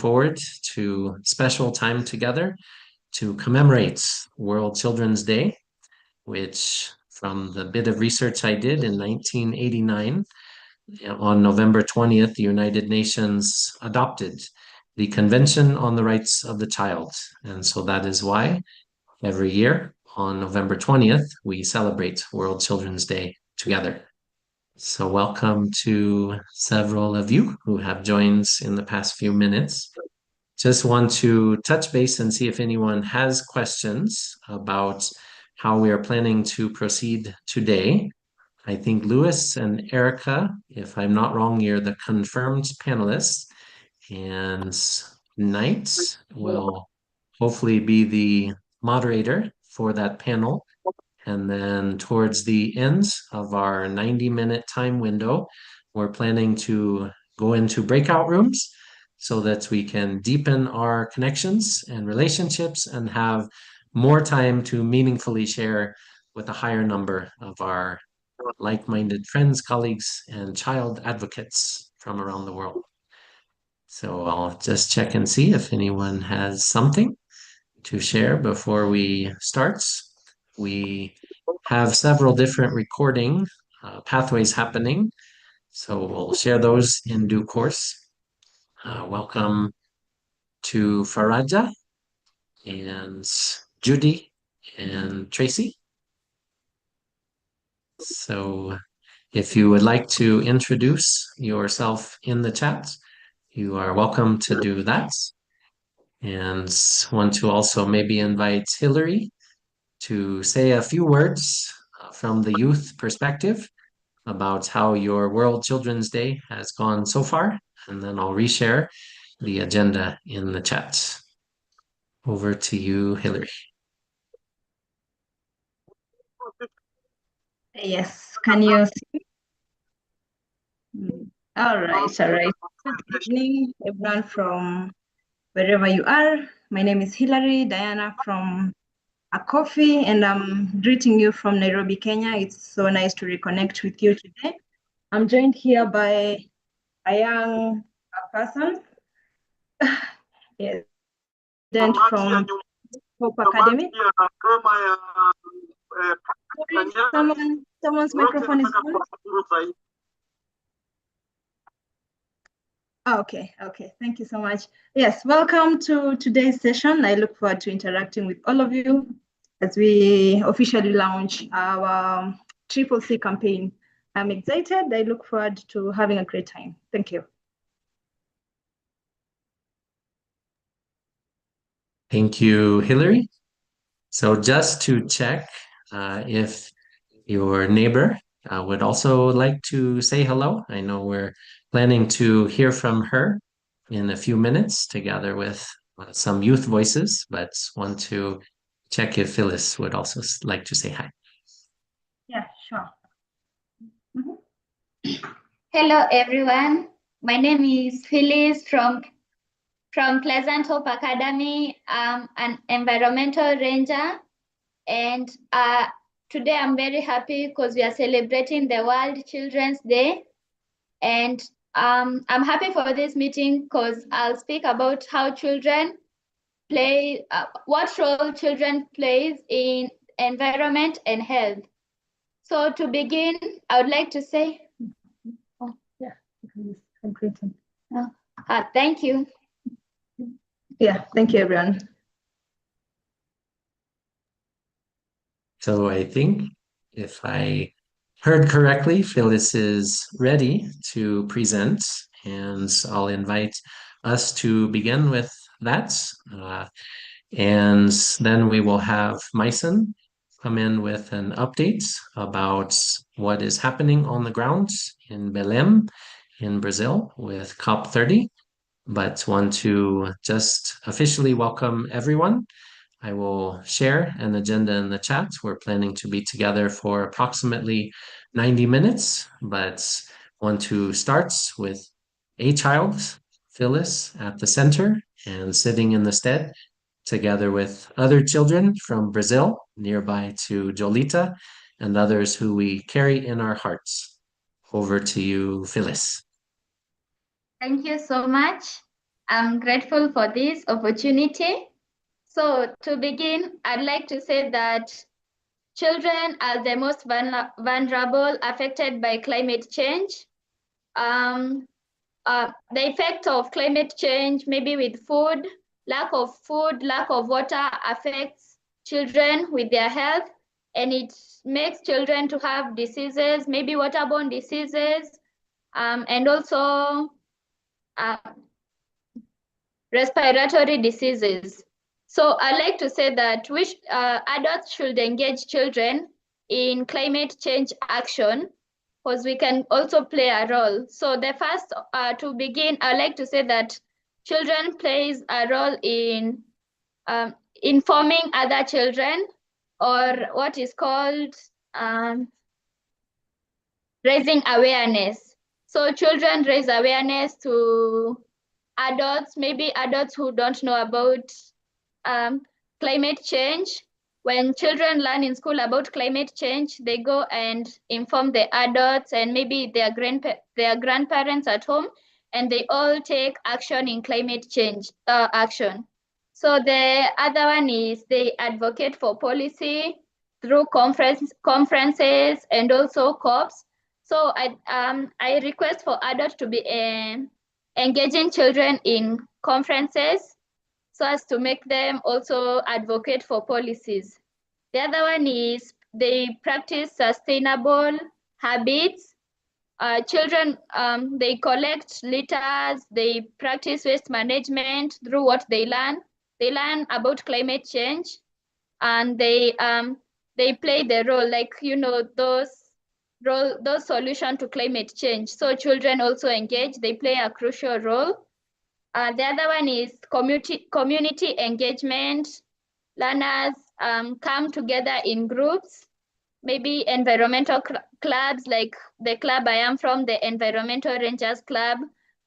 forward to special time together to commemorate World Children's Day, which from the bit of research I did in 1989, on November 20th, the United Nations adopted the Convention on the Rights of the Child. And so that is why every year on November 20th, we celebrate World Children's Day together. So welcome to several of you who have joined in the past few minutes. Just want to touch base and see if anyone has questions about how we are planning to proceed today. I think Lewis and Erica, if I'm not wrong, you're the confirmed panelists, and Knight will hopefully be the moderator for that panel. And then towards the end of our 90-minute time window, we're planning to go into breakout rooms so that we can deepen our connections and relationships and have more time to meaningfully share with a higher number of our like-minded friends, colleagues, and child advocates from around the world. So I'll just check and see if anyone has something to share before we start. We have several different recording pathways happening, so we'll share those in due course. Welcome to Faraja and Judy and Tracy. So if you would like to introduce yourself in the chat, you are welcome to do that. And want to also maybe invite Hillary to say a few words from the youth perspective about how your World Children's Day has gone so far, and then I'll reshare the agenda in the chat. Over to you, Hillary. Yes, can you see? All right, all right. Good evening, everyone from wherever you are. My name is Hillary Diana from Akofi, and I'm greeting you from Nairobi, Kenya. It's so nice to reconnect with you today. I'm joined here by a young person, yes, student from Hope Academy. Someone's microphone is on. Okay, thank you so much. Yes, welcome to today's session. I look forward to interacting with all of you as we officially launch our Triple C campaign. I'm excited. I look forward to having a great time. Thank you. Thank you, Hillary. So just to check if your neighbor would also like to say hello. I know we're planning to hear from her in a few minutes together with some youth voices, but want to check if Phyllis would also like to say hi. Yeah, sure. Hello, everyone. My name is Phyllis from Pleasant Hope Academy. I'm an environmental ranger, and today I'm very happy because we are celebrating the World Children's Day. And I'm happy for this meeting because I'll speak about how children play, what role children plays in environment and health. So to begin, I would like to say, thank you. Yeah, thank you, everyone. So I think if I heard correctly, Phyllis is ready to present, and I'll invite us to begin with that. And then we will have Myson come in with an update about what is happening on the ground in Belém in Brazil with COP30. But want to just officially welcome everyone. I will share an agenda in the chat. We're planning to be together for approximately 90 minutes, but want to start with a child, Phyllis, at the center and sitting in the stead, together with other children from Brazil, nearby to Jolita, and others who we carry in our hearts. Over to you, Phyllis. Thank you so much. I'm grateful for this opportunity. So to begin, I'd like to say that children are the most vulnerable affected by climate change. The effect of climate change, maybe with food, lack of water affects children with their health, and it makes children to have diseases, maybe waterborne diseases, and also respiratory diseases. So I like to say that adults should engage children in climate change action, because we can also play a role. So the first, to begin, I like to say that children plays a role in informing other children, or what is called raising awareness. So children raise awareness to adults, maybe adults who don't know about climate change. When children learn in school about climate change, they go and inform the adults and maybe their grandparents at home, and they all take action in climate change action. So the other one is they advocate for policy through conferences and also COPs. So I request for adults to be engaging children in conferences so as to make them also advocate for policies. The other one is they practice sustainable habits. Children, they collect litters, they practice waste management through what they learn. They learn about climate change, and they play the role, like, you know, those solution to climate change. So children also engage, they play a crucial role. The other one is community engagement. Learners come together in groups, maybe environmental clubs, like the club I am from, the Environmental Rangers Club.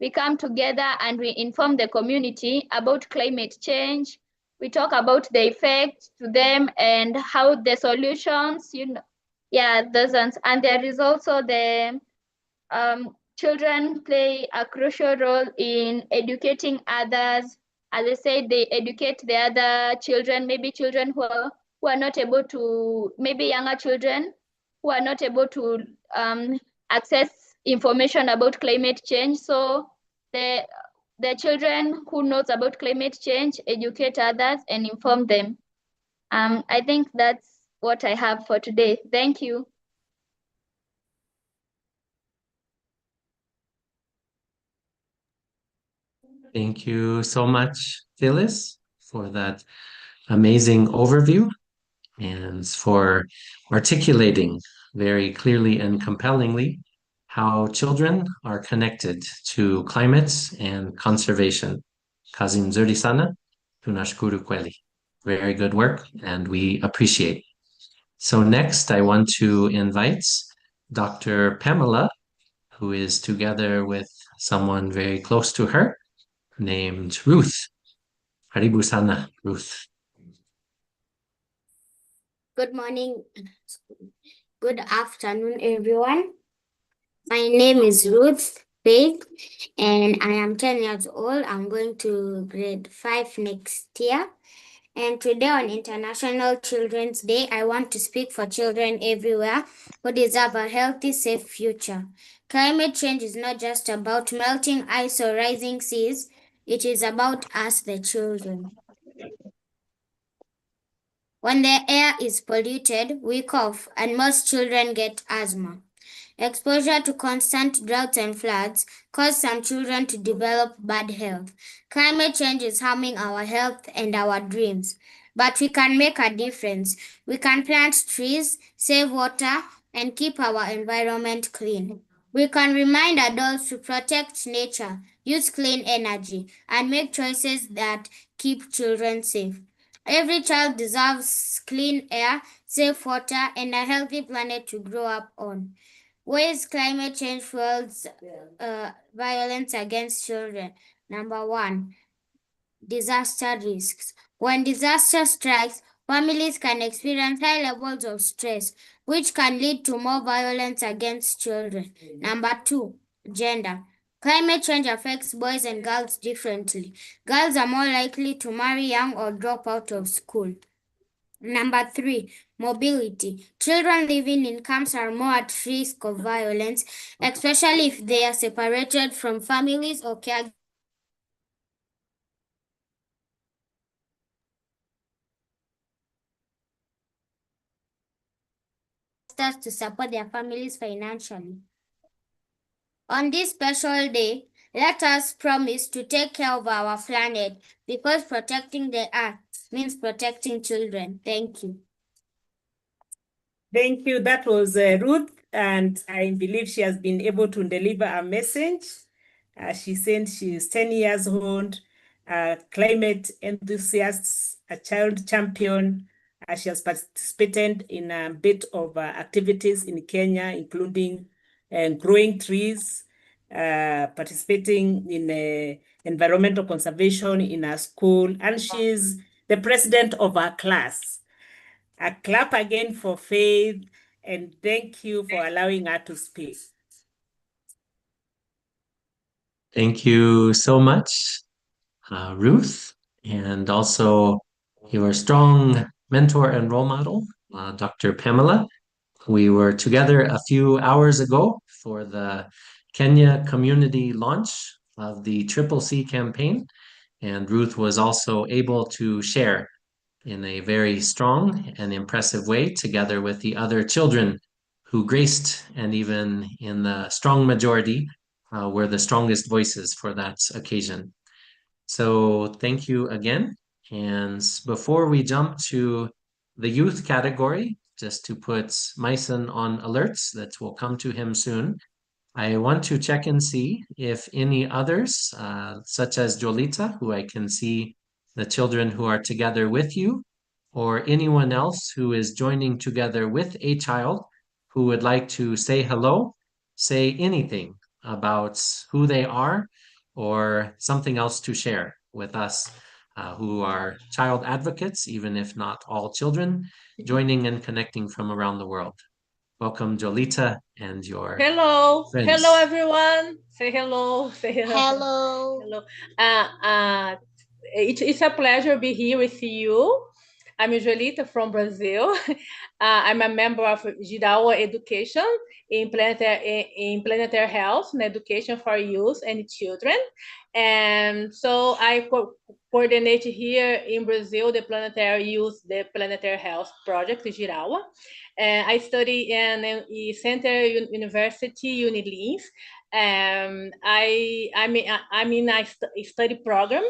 We come together and we inform the community about climate change. We talk about the effects to them and how the solutions, you know, yeah, those ones. And there is also the children play a crucial role in educating others. As I said, they educate the other children, maybe children who are not able to, maybe younger children who are not able to access information about climate change. So the children who knows about climate change educate others and inform them. I think that's what I have for today. Thank you. Thank you so much, Phyllis, for that amazing overview and for articulating very clearly and compellingly how children are connected to climate and conservation. Kazi nzuri sana, tunashukuru kweli. Very good work, and we appreciate. So next, I want to invite Dr. Pamela, who is together with someone very close to her, named Ruth. Karibu sana, Ruth. Good morning. Good afternoon, everyone. My name is Ruth Faith, and I am 10 years old. I'm going to grade 5 next year. And today on International Children's Day, I want to speak for children everywhere who deserve a healthy, safe future. Climate change is not just about melting ice or rising seas. It is about us, the children. When the air is polluted, we cough, and most children get asthma. Exposure to constant droughts and floods cause some children to develop bad health. Climate change is harming our health and our dreams. But we can make a difference. We can plant trees, save water, and keep our environment clean. We can remind adults to protect nature, use clean energy, and make choices that keep children safe. Every child deserves clean air, safe water, and a healthy planet to grow up on. Ways climate change fuels violence against children. Number 1, disaster risks. When disaster strikes, families can experience high levels of stress, which can lead to more violence against children. Number 2, gender. Climate change affects boys and girls differently. Girls are more likely to marry young or drop out of school. Number 3, mobility. Children living in camps are more at risk of violence, especially if they are separated from families or caregivers to support their families financially. On this special day, let us promise to take care of our planet because protecting the earth means protecting children. Thank you. Thank you. That was Ruth, and I believe she has been able to deliver a message. She said she is 10 years old, a climate enthusiast, a child champion. She has participated in a bit of activities in Kenya, including growing trees, participating in environmental conservation in her school, and she's the president of our class. A clap again for Faith, and thank you for allowing her to speak. Thank you so much, Ruth, and also your strong mentor and role model, Dr. Pamela. We were together a few hours ago for the Kenya community launch of the Triple C campaign, and Ruth was also able to share in a very strong and impressive way together with the other children who graced and even in the strong majority were the strongest voices for that occasion. So thank you again. And before we jump to the youth category, just to put Myson on alerts that will come to him soon, I want to check and see if any others, such as Jolita, who I can see the children who are together with you, or anyone else who is joining together with a child who would like to say hello, say anything about who they are, or something else to share with us who are child advocates, even if not all children, joining and connecting from around the world. Welcome, Jolita, and your Hello, friends. hello everyone. Say hello. Say Hello. Hello. It's a pleasure to be here with you. I'm Jolita from Brazil. I'm a member of Giraua Education in planetary health and education for youth and children. And so I coordinate here in Brazil the Planetary Youth, the Planetary Health Project, Giraua. I study in Center University Unilins. I'm in a study program.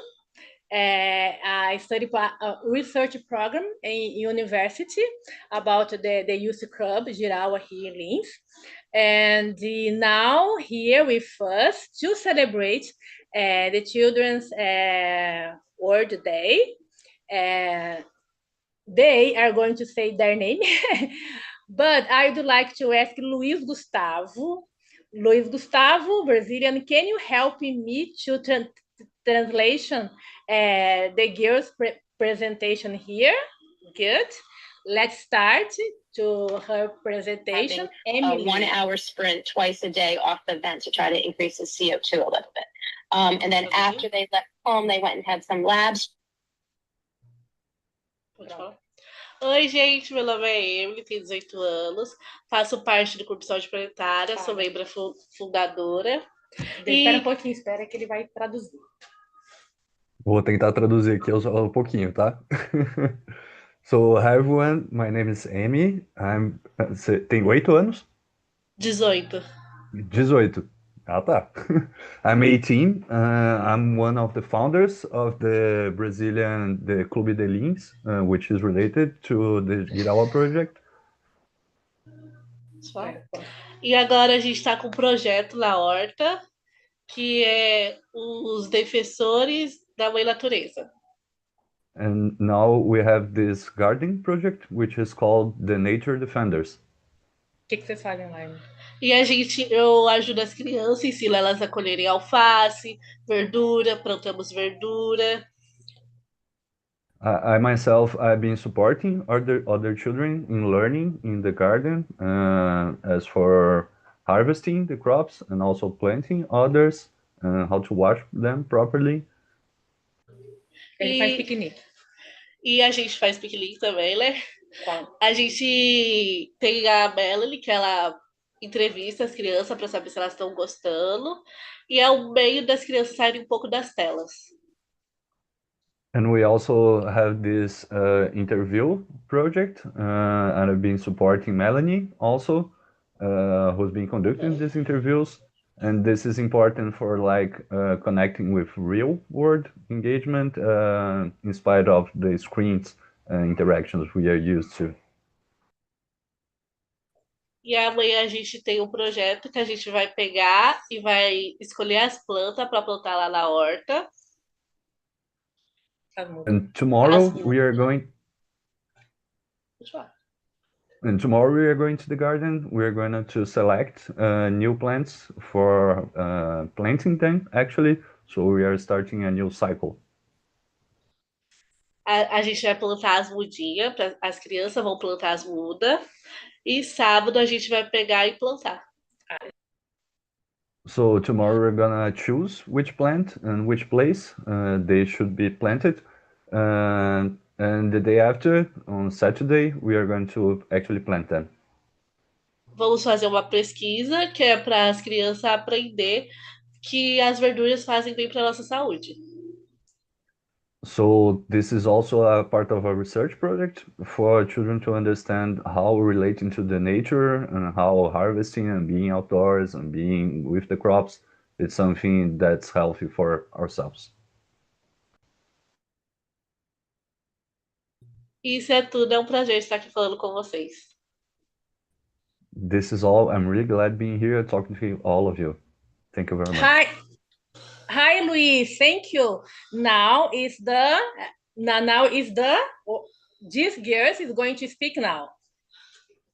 I study a research program in university about the youth club Giraua here in Lins. And now here with us to celebrate the Children's World Day. They are going to say their name, but I would like to ask Luis Gustavo. Luis Gustavo, Brazilian, can you help me to translation the girls' presentation here? Good. Let's start to her presentation. A 1 hour sprint twice a day off the vent to try to increase the CO2 a little bit. And then after they left home, they went and had some labs. Oi, gente, meu nome é Emily, tenho 18 anos, faço parte do Corpo de Saúde Planetária, sou membro fundadora. Espera um pouquinho, espera que ele vai traduzir. Vou tentar traduzir aqui um pouquinho, tá? So, hi everyone, my name is Amy, tenho 8 anos? 18. 18. Ah, tá. I'm 18. I'm one of the founders of the Brazilian, the Clube de Lins, which is related to the Giraua project. E agora a gente está com um projeto na Horta, que é os defensores da mãe natureza. And now we have this gardening project, which is called the Nature Defenders. O que vocês fazem lá? E eu ajudo as crianças, ensino elas a colherem alface, verdura, plantamos verdura. I myself, I've been supporting other children in learning in the garden, as for harvesting the crops and also planting others how to wash them properly. Ele faz piquenique. E a gente faz piquenique também, né? Qual? A gente tem a Melanie, que ela entrevista as crianças para saber se elas estão gostando. E é o meio das crianças saírem um pouco das telas. And we also have this interview project, and I've been supporting Melanie also, who's been conducting these interviews. And this is important for like connecting with real world engagement in spite of the screens interactions we are used to. E amanhã a gente tem um projeto que a gente vai pegar e vai escolher as plantas para plantar lá na horta. And tomorrow we are going. And tomorrow we are going to the garden. We are going to select new plants for planting them, actually. So we are starting a new cycle. A gente vai plantar as mudinhas, as crianças vão plantar as mudas. E sábado a gente vai pegar e plantar. So tomorrow we're gonna choose which plant and which place they should be planted. And the day after, on Saturday, we are going to actually plant them. Vamos fazer uma pesquisa que é para as crianças aprender que as verduras fazem bem para a nossa saúde. So this is also a part of a research project for children to understand how relating to the nature and how harvesting and being outdoors and being with the crops is something that's healthy for ourselves. Isso é tudo, é um prazer estar aqui falando com vocês. This is all. I'm really glad being here talking to all of you. Thank you very much. Hi, Luis. Thank you. Now is the this girl is going to speak now.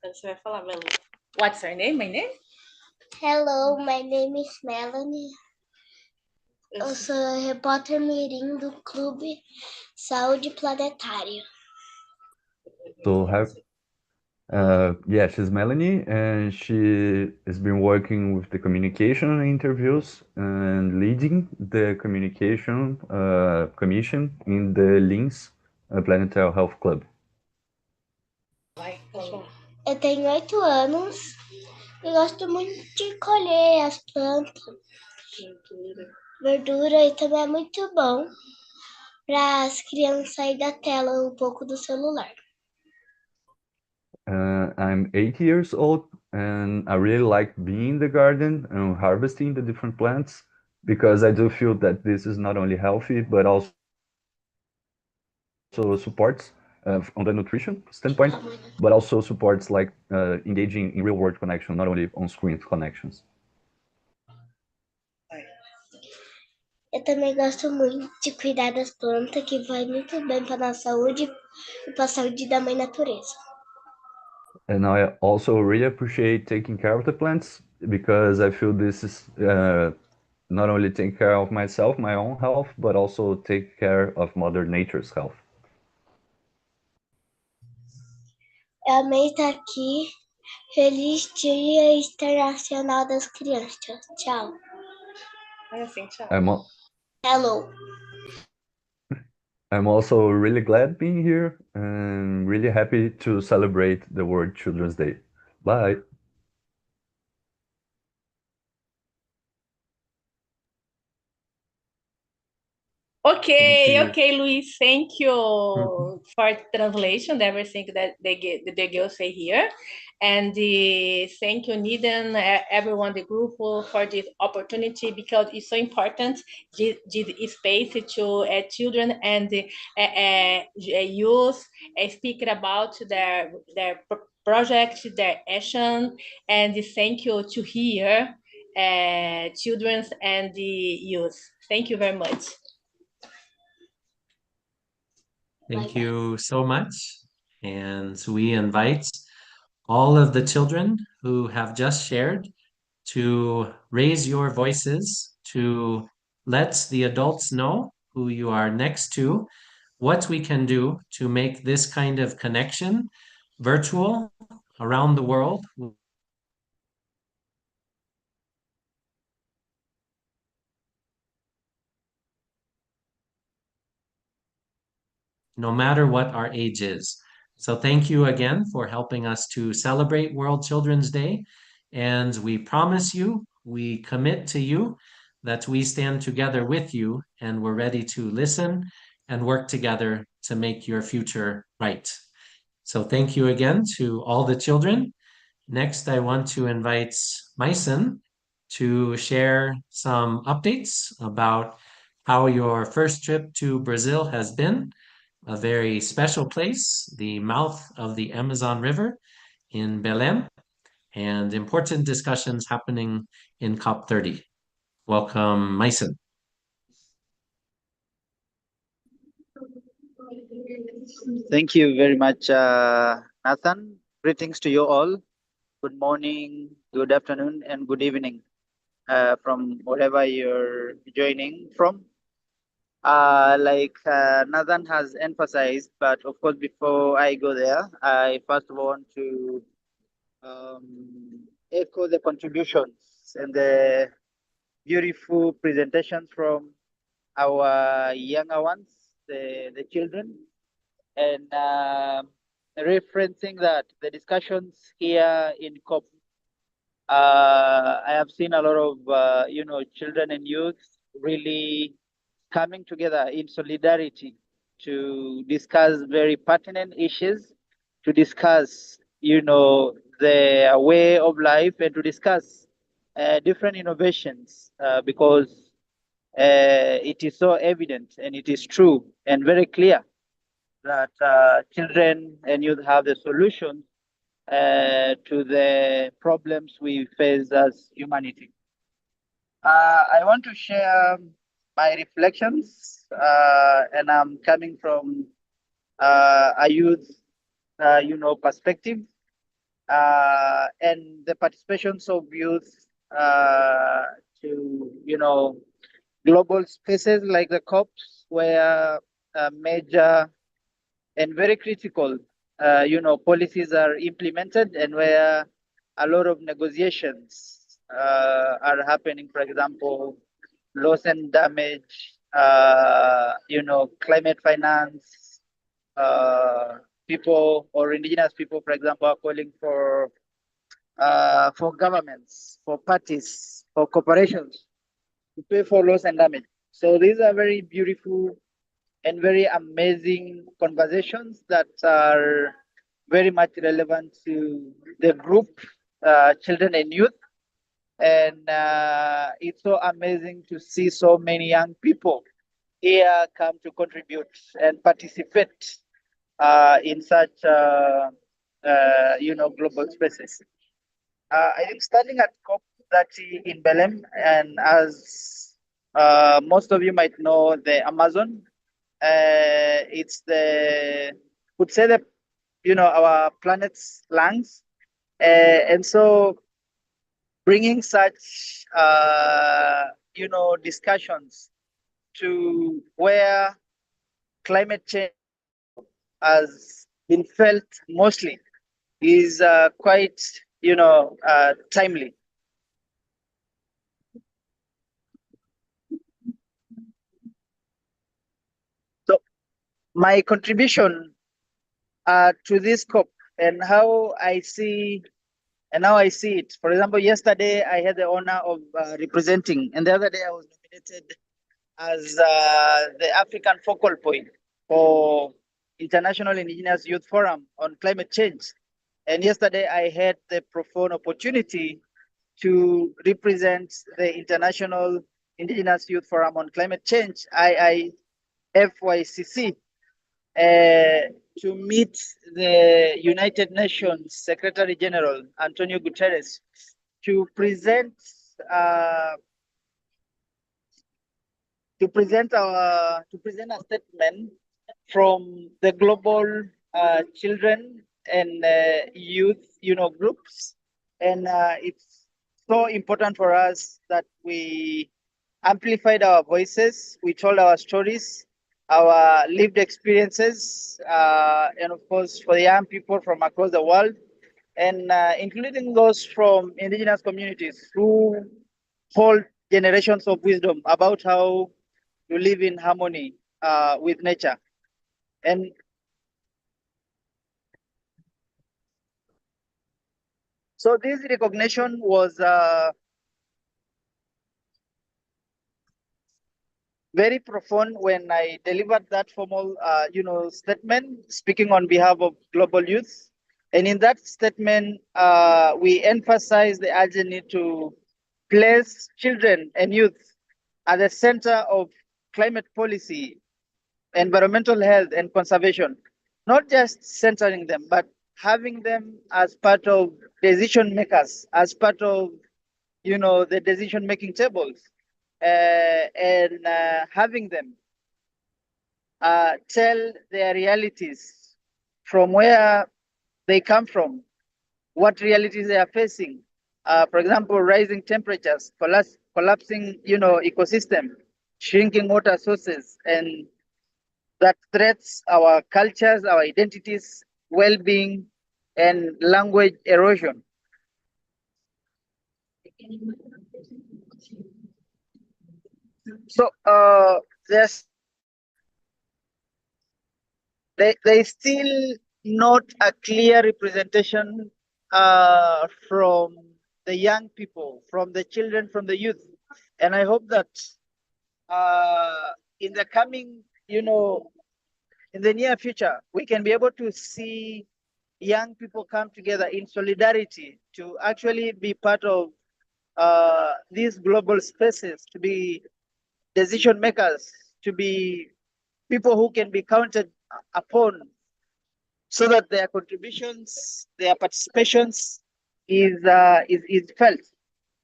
Você vai falar, Melanie. What's her name? My name? Hello, my name is Melanie. Eu sou a repórter mirim do Clube Saúde Planetária. So she's Melanie, and she has been working with the communication interviews and leading the communication commission in the Links Planetary Health Club. Eu tenho 8 anos e gosto muito de colher as plantas, verdura, e também é muito bom para as crianças sair da tela um pouco do celular. I'm 8 years old, and I really like being in the garden and harvesting the different plants, because I do feel that this is not only healthy, but also supports on the nutrition standpoint, but also supports like engaging in real world connection, not only on screen connections. Eu também gosto muito de cuidar das plantas, que vai muito bem para a nossa saúde e para a saúde da mãe natureza. And I also really appreciate taking care of the plants, because I feel this is not only take care of myself, my own health, but also take care of Mother Nature's health. Eu amei estar aqui. Feliz Dia Internacional das Crianças. Tchau. Hello. I'm also really glad being here and really happy to celebrate the World Children's Day. Bye. Okay, Luis. Thank you for translation, everything that the girls say here, and thank you, Niden, everyone, the group, for this opportunity, because it's so important. This space to children and youth speak about their project, their action, and thank you to hear children and the youth. Thank you very much. Thank you so much. And we invite all of the children who have just shared to raise your voices, to let the adults know who you are next to, what we can do to make this kind of connection virtual around the world. no matter what our age is. So thank you again for helping us to celebrate World Children's Day. And we promise you, we commit to you that we stand together with you and we're ready to listen and work together to make your future right. So thank you again to all the children. Next, I want to invite Maisen to share some updates about how your first trip to Brazil has been, a very special place, the mouth of the Amazon River in Belém, and important discussions happening in COP30. Welcome, Maisen. Thank you very much, Nathan. Greetings to you all. Good morning, good afternoon, and good evening from wherever you're joining from. Like Nathan has emphasized, but of course, before I go there, I first want to echo the contributions and the beautiful presentations from our younger ones, the children, and referencing that the discussions here in COP, I have seen a lot of children and youth really coming together in solidarity to discuss very pertinent issues, to discuss their way of life, and to discuss different innovations because it is so evident and it is true and very clear that children and youth have the solution to the problems we face as humanity. I want to share my reflections, and I'm coming from a youth, perspective, and the participations of youth to, global spaces like the COPs, where major and very critical, policies are implemented, and where a lot of negotiations are happening. For example, loss and damage, climate finance. People or indigenous people, for example, are calling for governments, for parties, for corporations to pay for loss and damage. So these are very beautiful and very amazing conversations that are very much relevant to the group, children and youth. And it's so amazing to see so many young people here come to contribute and participate in such, global spaces. I think starting at COP30 in Belém, and as most of you might know, the Amazon, it's would say that, our planet's lungs. And so bringing such, discussions to where climate change has been felt mostly is quite, timely. So my contribution to this COP and how I see it. For example, yesterday I had the honor of representing, and the other day I was nominated as the African focal point for International Indigenous Youth Forum on Climate Change. And yesterday I had the profound opportunity to represent the International Indigenous Youth Forum on Climate Change, IIFYCC, to meet the United Nations Secretary General, Antonio Guterres, to present a statement from the global children and youth, groups. And it's so important for us that we amplified our voices, we told our stories, our lived experiences, and of course for the young people from across the world, and including those from indigenous communities who hold generations of wisdom about how to live in harmony with nature. And so this recognition was very profound when I delivered that formal, statement, speaking on behalf of Global Youth. And in that statement, we emphasize the urgent need to place children and youth at the center of climate policy, environmental health, and conservation. Not just centering them, but having them as part of decision makers, as part of the decision making tables, and having them tell their realities from where they come from, what realities they are facing. For example, rising temperatures, collapsing, ecosystem, shrinking water sources, and that threats our cultures, our identities, well-being, and language erosion. So there's they still not a clear representation from the young people, from the children, from the youth. And I hope that in the coming, in the near future, we can be able to see young people come together in solidarity to actually be part of these global spaces, to be decision makers, to be people who can be counted upon, so that their contributions, their participations is felt.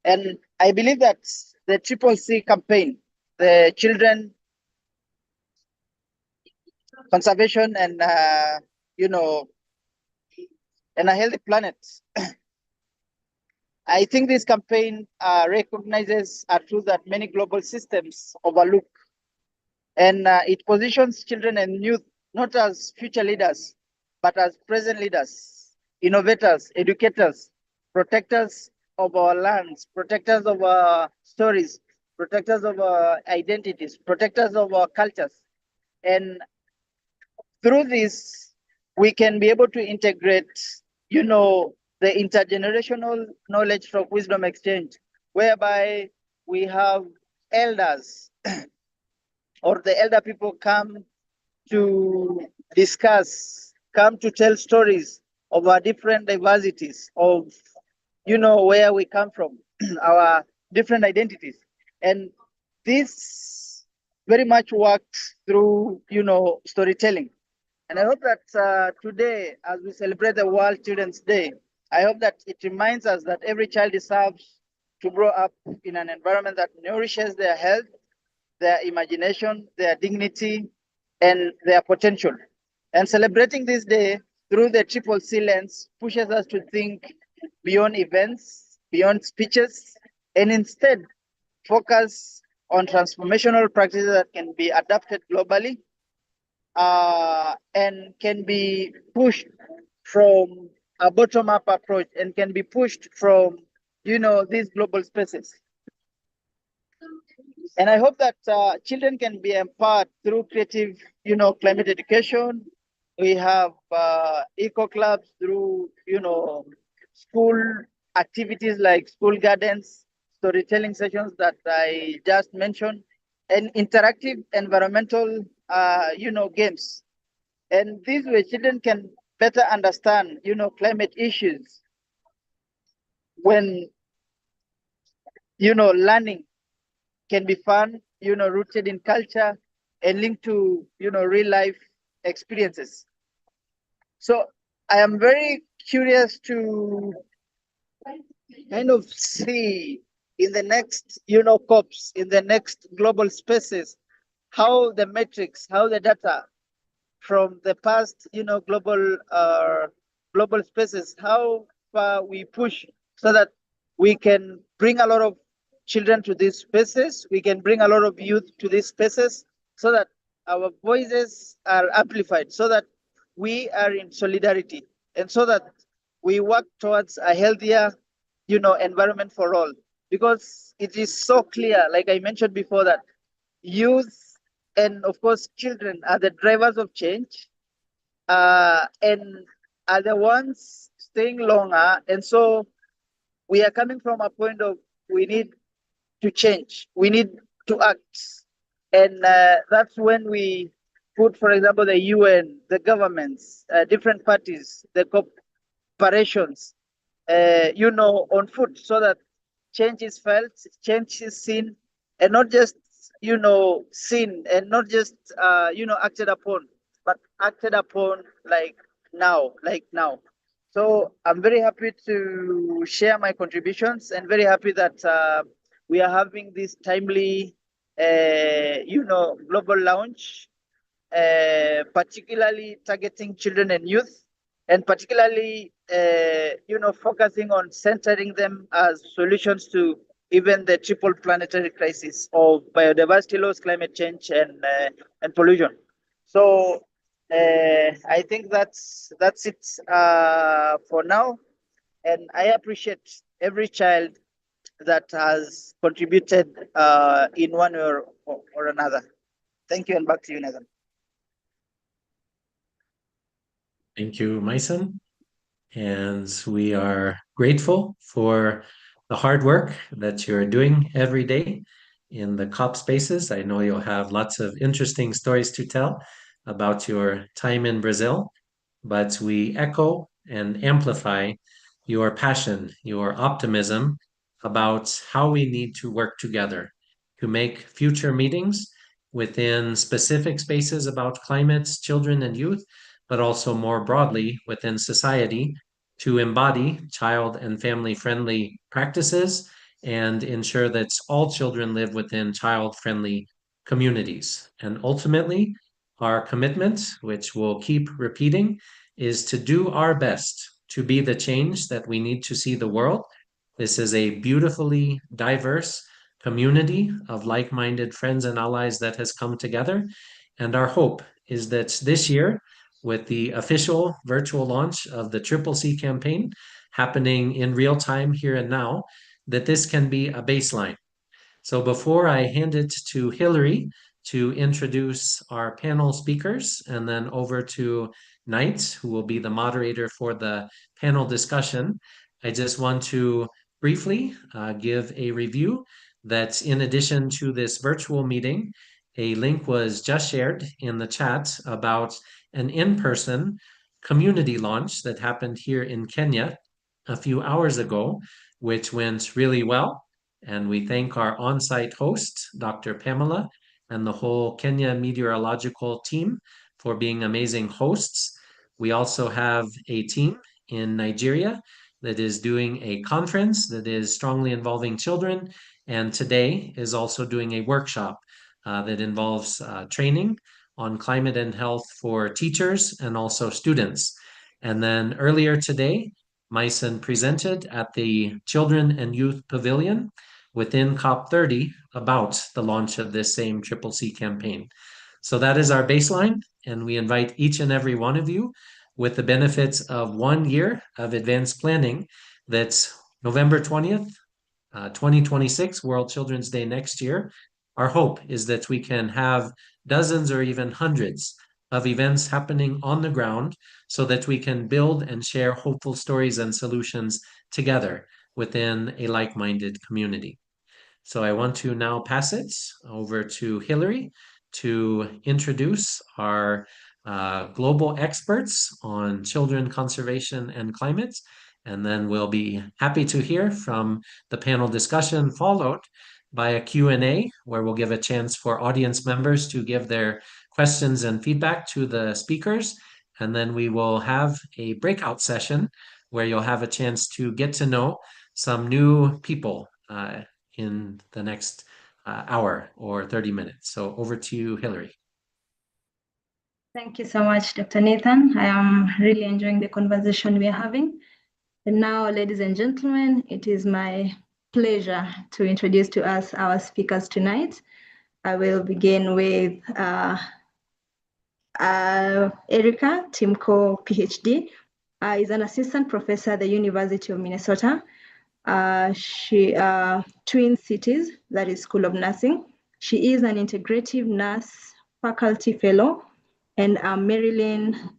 And I believe that the CCC campaign, the children conservation and and a healthy planet. I think this campaign recognizes a truth that many global systems overlook, and it positions children and youth not as future leaders, but as present leaders, innovators, educators, protectors of our lands, protectors of our stories, protectors of our identities, protectors of our cultures. And through this, we can be able to integrate, the intergenerational knowledge from wisdom exchange, whereby we have elders or the elder people come to discuss, come to tell stories of our different diversities, of, where we come from, our different identities. And this very much works through, storytelling. And I hope that today, as we celebrate the World Children's Day, I hope that it reminds us that every child deserves to grow up in an environment that nourishes their health, their imagination, their dignity, and their potential. And celebrating this day through the CCC lens pushes us to think beyond events, beyond speeches, and instead focus on transformational practices that can be adapted globally and can be pushed from a bottom-up approach and can be pushed from, these global spaces. And I hope that children can be empowered through creative, climate education. We have eco clubs through, school activities like school gardens, storytelling sessions that I just mentioned, and interactive environmental, games. And this way, children can better understand, climate issues when, learning can be fun, rooted in culture and linked to, real life experiences. So I am very curious to kind of see in the next, COPs, in the next global spaces, how the metrics, how the data from the past, global spaces, how far we push so that we can bring a lot of children to these spaces, we can bring a lot of youth to these spaces, so that our voices are amplified, so that we are in solidarity, and so that we work towards a healthier, environment for all. Because it is so clear, like I mentioned before, that youth and of course, children are the drivers of change, and are the ones staying longer. And so we are coming from a point of we need to change, we need to act. And that's when we put, for example, the UN, the governments, different parties, the corporations, on foot, so that change is felt, change is seen, and not just, seen, and not just, acted upon, but acted upon like now. So I'm very happy to share my contributions, and very happy that we are having this timely, global launch, particularly targeting children and youth, and particularly, focusing on centering them as solutions to even the triple planetary crisis of biodiversity loss, climate change, and pollution. So I think that's it for now, and I appreciate every child that has contributed in one way or another. Thank you, and back to you, Nathan. Thank you, Mason. And we are grateful for the hard work that you're doing every day in the COP spaces. I know you'll have lots of interesting stories to tell about your time in Brazil, but we echo and amplify your passion, your optimism about how we need to work together to make future meetings within specific spaces about climate, children, and youth, but also more broadly within society to embody child and family friendly practices and ensure that all children live within child friendly communities. And ultimately, our commitment, which we'll keep repeating, is to do our best to be the change that we need to see the world. This is a beautifully diverse community of like-minded friends and allies that has come together. And our hope is that this year, with the official virtual launch of the Triple C campaign happening in real time here and now, that this can be a baseline. So before I hand it to Hillary to introduce our panel speakers, and then over to Knight, who will be the moderator for the panel discussion, I just want to briefly give a review that in addition to this virtual meeting, a link was just shared in the chat about an in-person community launch that happened here in Kenya a few hours ago, which went really well. And we thank our on-site host, Dr. Pamela, and the whole Kenya meteorological team for being amazing hosts. We also have a team in Nigeria that is doing a conference that is strongly involving children, and today is also doing a workshop that involves training on climate and health for teachers and also students. And then earlier today, Mason presented at the Children and Youth Pavilion within COP30 about the launch of this same Triple C campaign. So that is our baseline, and we invite each and every one of you with the benefits of 1 year of advanced planning. That's November 20th, 2026, World Children's Day next year. Our hope is that we can have dozens or even hundreds of events happening on the ground so that we can build and share hopeful stories and solutions together within a like-minded community. So I want to now pass it over to Hillary to introduce our global experts on children conservation and climate. And then we'll be happy to hear from the panel discussion, followed by a Q&A, where we'll give a chance for audience members to give their questions and feedback to the speakers. And then we will have a breakout session where you'll have a chance to get to know some new people in the next hour or 30 minutes. So over to you, Hillary. Thank you so much, Dr. Nathan. I am really enjoying the conversation we are having. And now, ladies and gentlemen, it is my pleasure to introduce to us our speakers tonight. I will begin with Erica Timko, PhD. Is an assistant professor at the University of Minnesota. She Twin Cities, that is School of Nursing. She is an integrative nurse Faculty Fellow and a Marilyn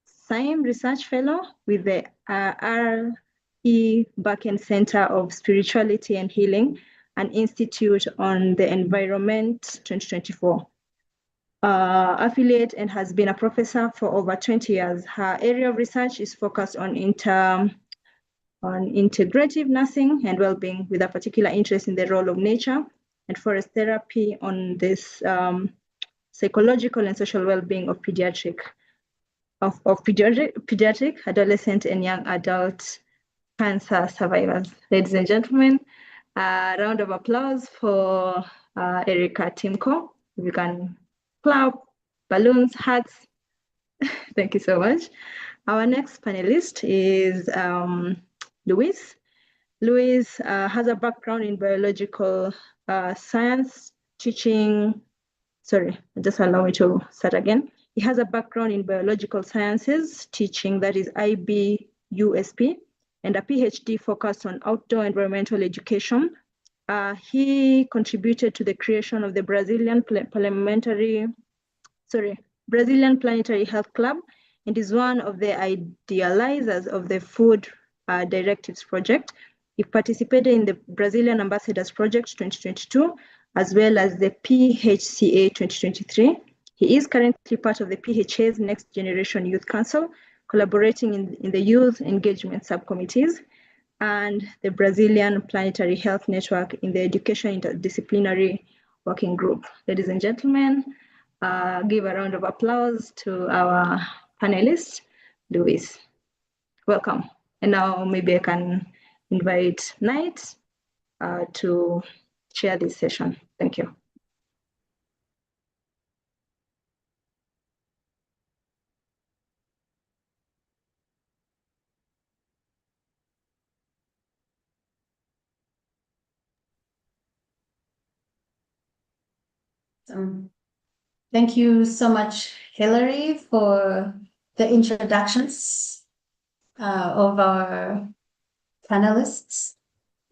Syme Research Fellow with the R.E. Bakken Center of Spirituality and Healing, an Institute on the Environment 2024. Affiliate and has been a professor for over 20 years. Her area of research is focused on integrative nursing and well-being, with a particular interest in the role of nature and forest therapy on this psychological and social well-being of pediatric, adolescent and young adult cancer survivors. Ladies and gentlemen, a round of applause for Erica Timko. You can clap, balloons, hearts. Thank you so much. Our next panelist is Luis. Luis has a background in biological science, teaching. Sorry, just allow me to start again. He has a background in biological sciences, teaching, that is IBUSP, and a PhD focused on outdoor environmental education. He contributed to the creation of the Brazilian Planetary Health Club, and is one of the idealizers of the Food Directives Project. He participated in the Brazilian Ambassadors Project 2022, as well as the PHCA 2023. He is currently part of the PHA's Next Generation Youth Council, collaborating in the youth engagement subcommittees, and the Brazilian Planetary Health Network in the Education Interdisciplinary Working Group. Ladies and gentlemen, give a round of applause to our panelist, Luis. Welcome. And now maybe I can invite Knight to chair this session. Thank you. Thank you so much, Hillary, for the introductions of our panelists.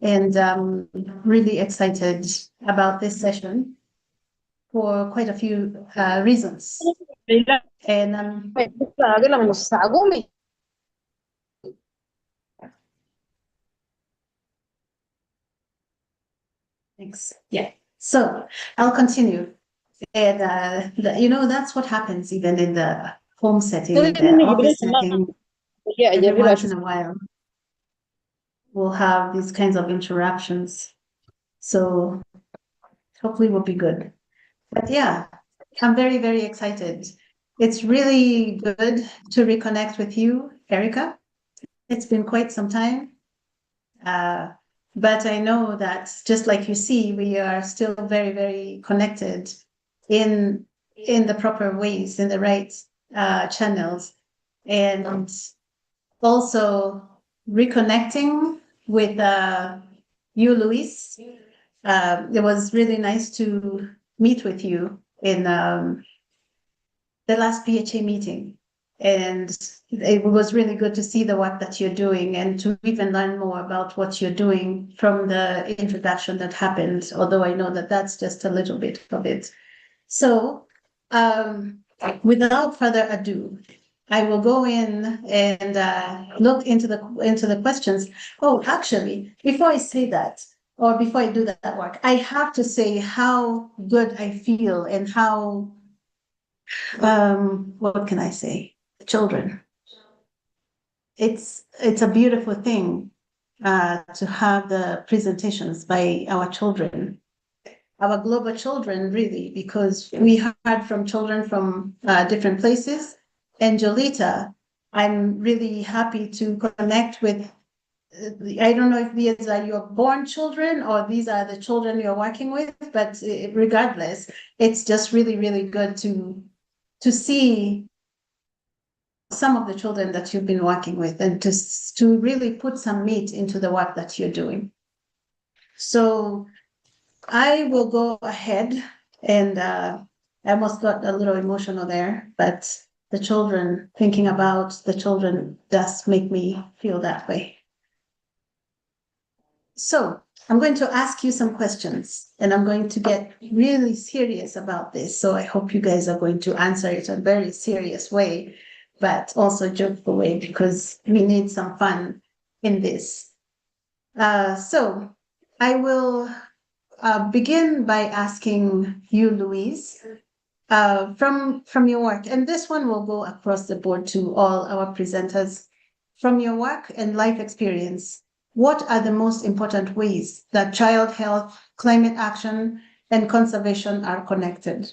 And I'm really excited about this session for quite a few reasons. And thanks. Yeah. So I'll continue. And you know, that's what happens even in the home setting, in the office setting. Every once in a while, we'll have these kinds of interruptions. So hopefully we'll be good. But yeah, I'm very, very excited. It's really good to reconnect with you, Erica. It's been quite some time. But I know that, just like you see, we are still very, very connected in the proper ways, in the right channels, and also reconnecting with you, Luis. It was really nice to meet with you in the last PHA meeting, and it was really good to see the work that you're doing and to even learn more about what you're doing from the introduction that happened, although I know that that's just a little bit of it. So without further ado, I will go in and look into the questions. Oh, actually, before I say that, or before I do that work, I have to say how good I feel and how, what can I say? Children. It's a beautiful thing to have the presentations by our children. Our global children, really, because we heard from children from different places. And Jolita, I'm really happy to connect with, I don't know if these are your born children or these are the children you're working with, but regardless, it's just really, really good to see some of the children that you've been working with and to really put some meat into the work that you're doing. So I will go ahead, and I almost got a little emotional there, but the children, thinking about the children does make me feel that way. So I'm going to ask you some questions and I'm going to get really serious about this. So I hope you guys are going to answer it in a very serious way, but also joyful way, because we need some fun in this. So I will begin by asking you, Louise, from your work, and this one will go across the board to all our presenters. From your work and life experience, what are the most important ways that child health, climate action, and conservation are connected?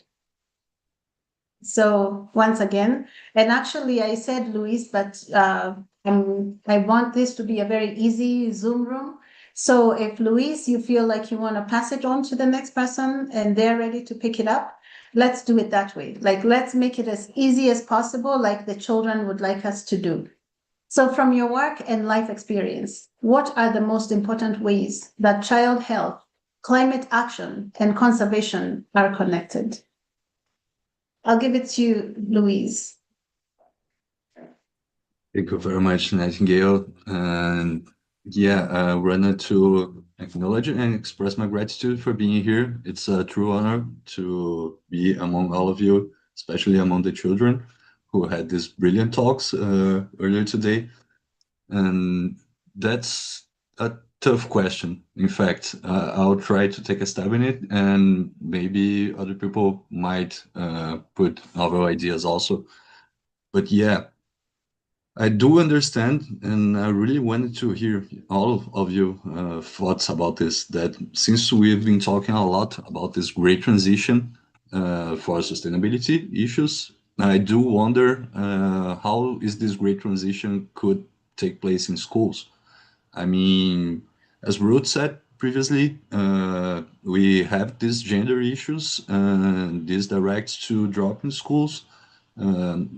So once again, and actually I said Louise, but I want this to be a very easy Zoom room. So if Louise, you feel like you want to pass it on to the next person and they're ready to pick it up, let's do it that way. Like, let's make it as easy as possible, like the children would like us to do. So from your work and life experience, what are the most important ways that child health, climate action, and conservation are connected? I'll give it to you, Louise. Thank you very much, Nightingale. And yeah, I wanted to acknowledge and express my gratitude for being here. It's a true honor to be among all of you, especially among the children who had these brilliant talks earlier today. And that's a tough question. In fact, I'll try to take a stab in it, and maybe other people might put other ideas also. But yeah, I do understand, and I really wanted to hear all of you thoughts about this, that since we've been talking a lot about this great transition for sustainability issues, I do wonder how is this great transition could take place in schools. I mean, as Ruth said previously, we have these gender issues, and this directs to drop in schools,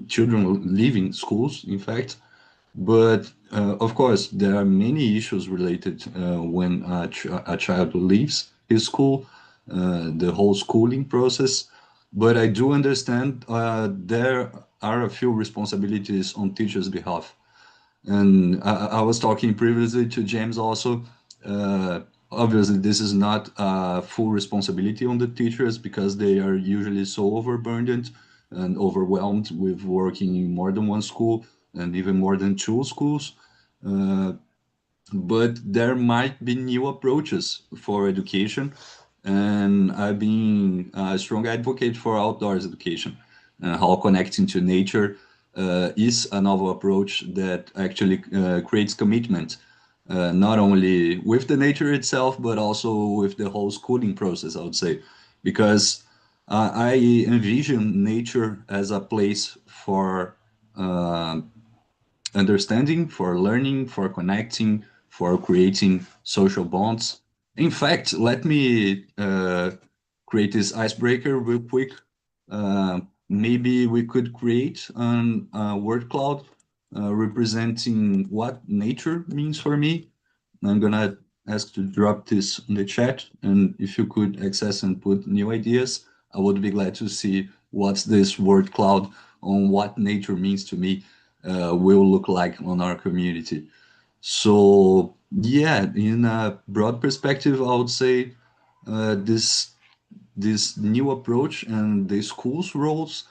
children leaving schools, in fact. But of course, there are many issues related when a child leaves his school, the whole schooling process. But I do understand there are a few responsibilities on teachers' behalf. And I was talking previously to James also. Obviously, this is not full responsibility on the teachers because they are usually so overburdened and overwhelmed with working in more than one school and even more than two schools. But there might be new approaches for education. And I've been a strong advocate for outdoors education, how connecting to nature is a novel approach that actually creates commitment, not only with the nature itself, but also with the whole schooling process, I would say, because I envision nature as a place for understanding, for learning, for connecting, for creating social bonds. In fact, let me create this icebreaker real quick. Maybe we could create a word cloud representing what nature means for me. I'm gonna ask to drop this in the chat, and if you could access and put new ideas, I would be glad to see what's this word cloud on what nature means to me will look like on our community. So yeah, in a broad perspective, I would say this new approach and the school's roles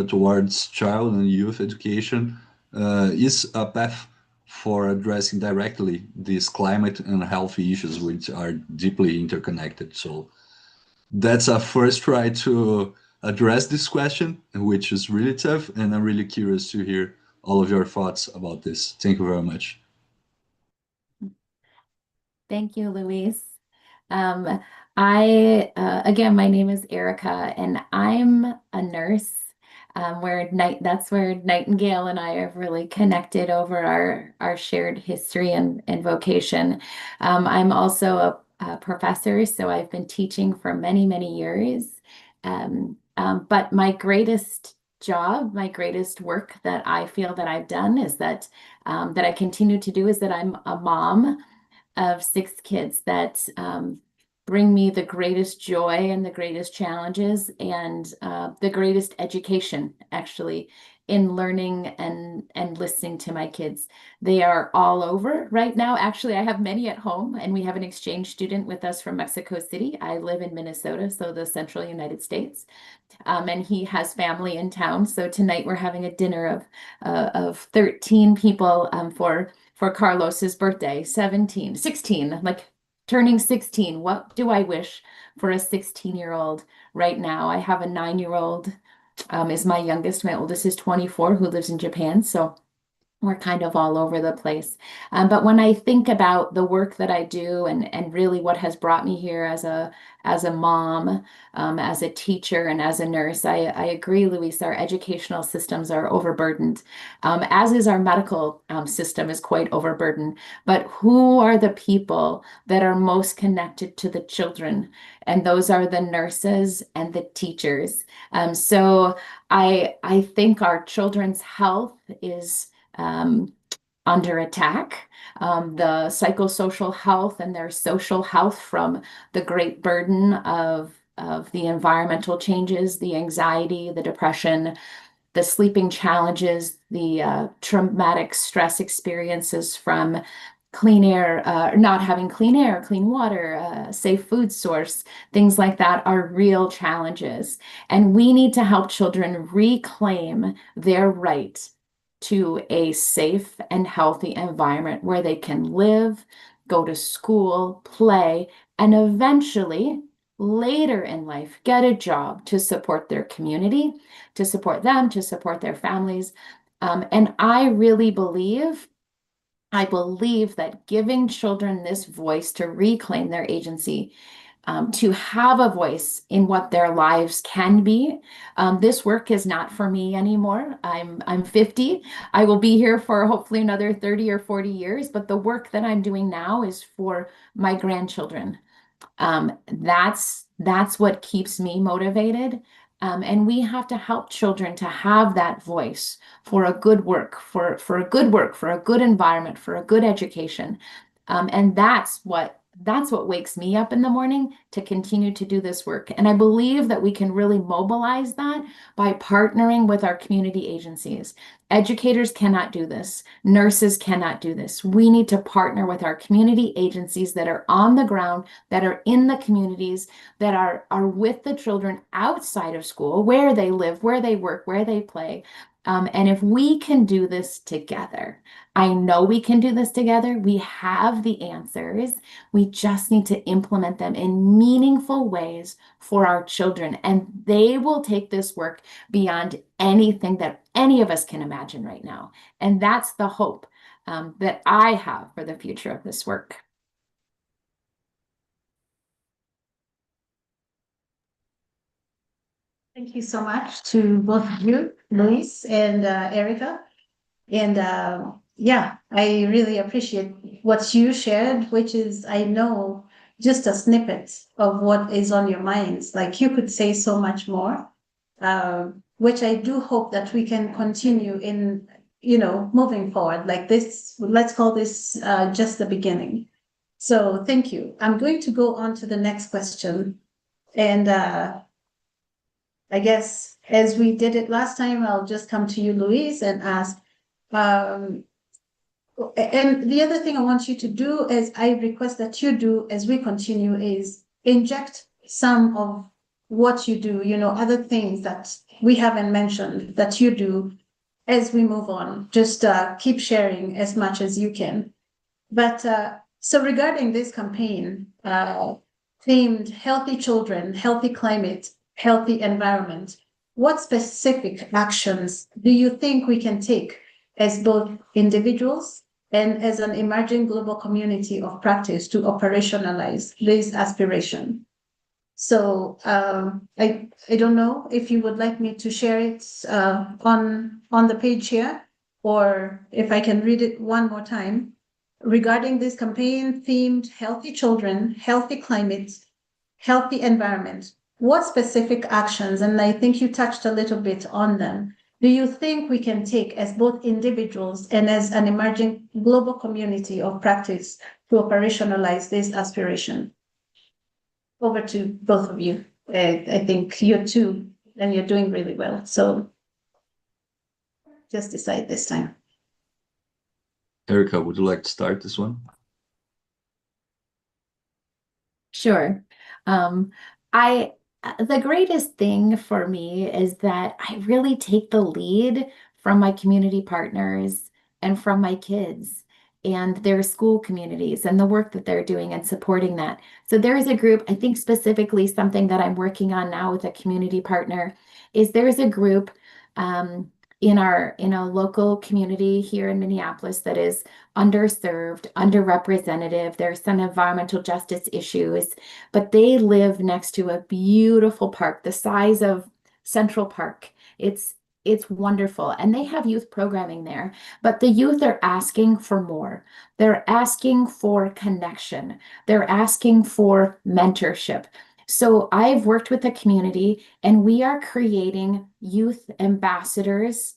towards child and youth education is a path for addressing directly these climate and health issues, which are deeply interconnected. So that's a first try to address this question, which is really tough, and I'm really curious to hear all of your thoughts about this. Thank you very much. Thank you, Louise. Again, my name is Erica, and I'm a nurse. That's where Nightingale and I have really connected over our shared history and vocation. I'm also a professor, so I've been teaching for many, many years. But my greatest job, my greatest work that I feel that I've done is that I continue to do is that I'm a mom of 6 kids that bring me the greatest joy and the greatest challenges and the greatest education, actually, in learning and listening to my kids. They are all over right now. Actually, I have many at home, and we have an exchange student with us from Mexico City. I live in Minnesota, so the central United States. And he has family in town. So tonight we're having a dinner of 13 people for Carlos's birthday, 16, like turning 16. What do I wish for a 16-year-old right now? I have a 9-year-old is my youngest. My oldest is 24, who lives in Japan. So we're kind of all over the place. But when I think about the work that I do and really what has brought me here as a mom, as a teacher, and as a nurse, I agree, Luis, our educational systems are overburdened, as is our medical system is quite overburdened. But who are the people that are most connected to the children? And those are the nurses and the teachers. So I think our children's health is under attack, the psychosocial health and their social health from the great burden of the environmental changes, the anxiety, the depression, the sleeping challenges, the traumatic stress experiences from clean air, not having clean air, clean water, safe food source, things like that are real challenges. And we need to help children reclaim their right to a safe and healthy environment where they can live, go to school, play, and eventually, later in life, get a job to support their community, to support them, to support their families. And I really believe that giving children this voice to reclaim their agency, to have a voice in what their lives can be. This work is not for me anymore. I'm 50. I will be here for hopefully another 30 or 40 years, but the work that I'm doing now is for my grandchildren. That's what keeps me motivated. And we have to help children to have that voice for a good work, for a good environment, for a good education. And that's what wakes me up in the morning to continue to do this work. And I believe that we can really mobilize that by partnering with our community agencies. Educators cannot do this. Nurses cannot do this. We need to partner with our community agencies that are on the ground, that are in the communities, that are with the children outside of school, where they live, where they work, where they play. And if we can do this together, I know we can do this together. We have the answers. We just need to implement them in meaningful ways for our children. And they will take this work beyond anything that any of us can imagine right now. And that's the hope that I have for the future of this work. Thank you so much to both of you, Luis and Erica. And yeah, I really appreciate what you shared, which is, I know, just a snippet of what is on your minds. Like, you could say so much more, which I do hope that we can continue in, moving forward like this. Let's call this just the beginning. So thank you. I'm going to go on to the next question. And I guess as we did it last time, I'll just come to you, Luis, and ask, and the other thing I want you to do, as I request that you do as we continue, is inject some of what you do, other things that we haven't mentioned that you do as we move on. Just keep sharing as much as you can. But so regarding this campaign, themed Healthy Children, Healthy Climate, Healthy Environment, what specific actions do you think we can take as both individuals and as an emerging global community of practice to operationalize this aspiration? So I don't know if you would like me to share it on the page here, or if I can read it one more time. Regarding this campaign themed Healthy Children, Healthy Climate, Healthy Environment, what specific actions, and I think you touched a little bit on them, do you think we can take as both individuals and as an emerging global community of practice to operationalize this aspiration? over to both of you. I think you're two, and you're doing really well. So just decide this time. Erica, would you like to start this one? Sure. The greatest thing for me is that I really take the lead from my community partners and from my kids and their school communities and the work that they're doing and supporting that. So there is a group, I think specifically something that I'm working on now with a community partner is there's a group in a local community here in Minneapolis that is underserved, underrepresented. There's some environmental justice issues, but they live next to a beautiful park the size of Central Park. It's wonderful, and they have youth programming there, but the youth are asking for more. They're asking for connection. They're asking for mentorship. So I've worked with the community, and we are creating youth ambassadors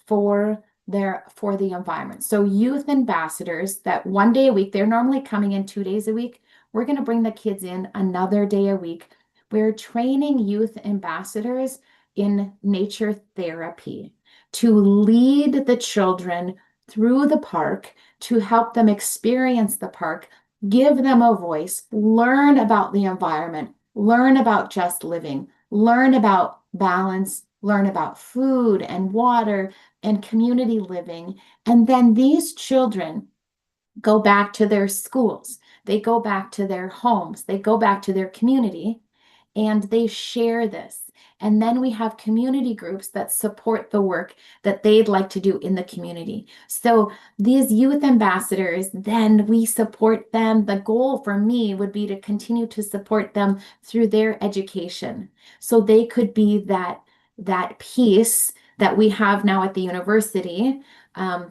for the environment. So youth ambassadors that 1 day a week, they're normally coming in 2 days a week. We're going to bring the kids in another day a week. We're training youth ambassadors in nature therapy to lead the children through the park, to help them experience the park, give them a voice, learn about the environment, learn about just living, learn about balance, learn about food and water and community living. And then these children go back to their schools, they go back to their homes, they go back to their community, and they share this. And then we have community groups that support the work that they'd like to do in the community. So these youth ambassadors, then we support them. The goal for me would be to continue to support them through their education. So they could be that piece that we have now at the university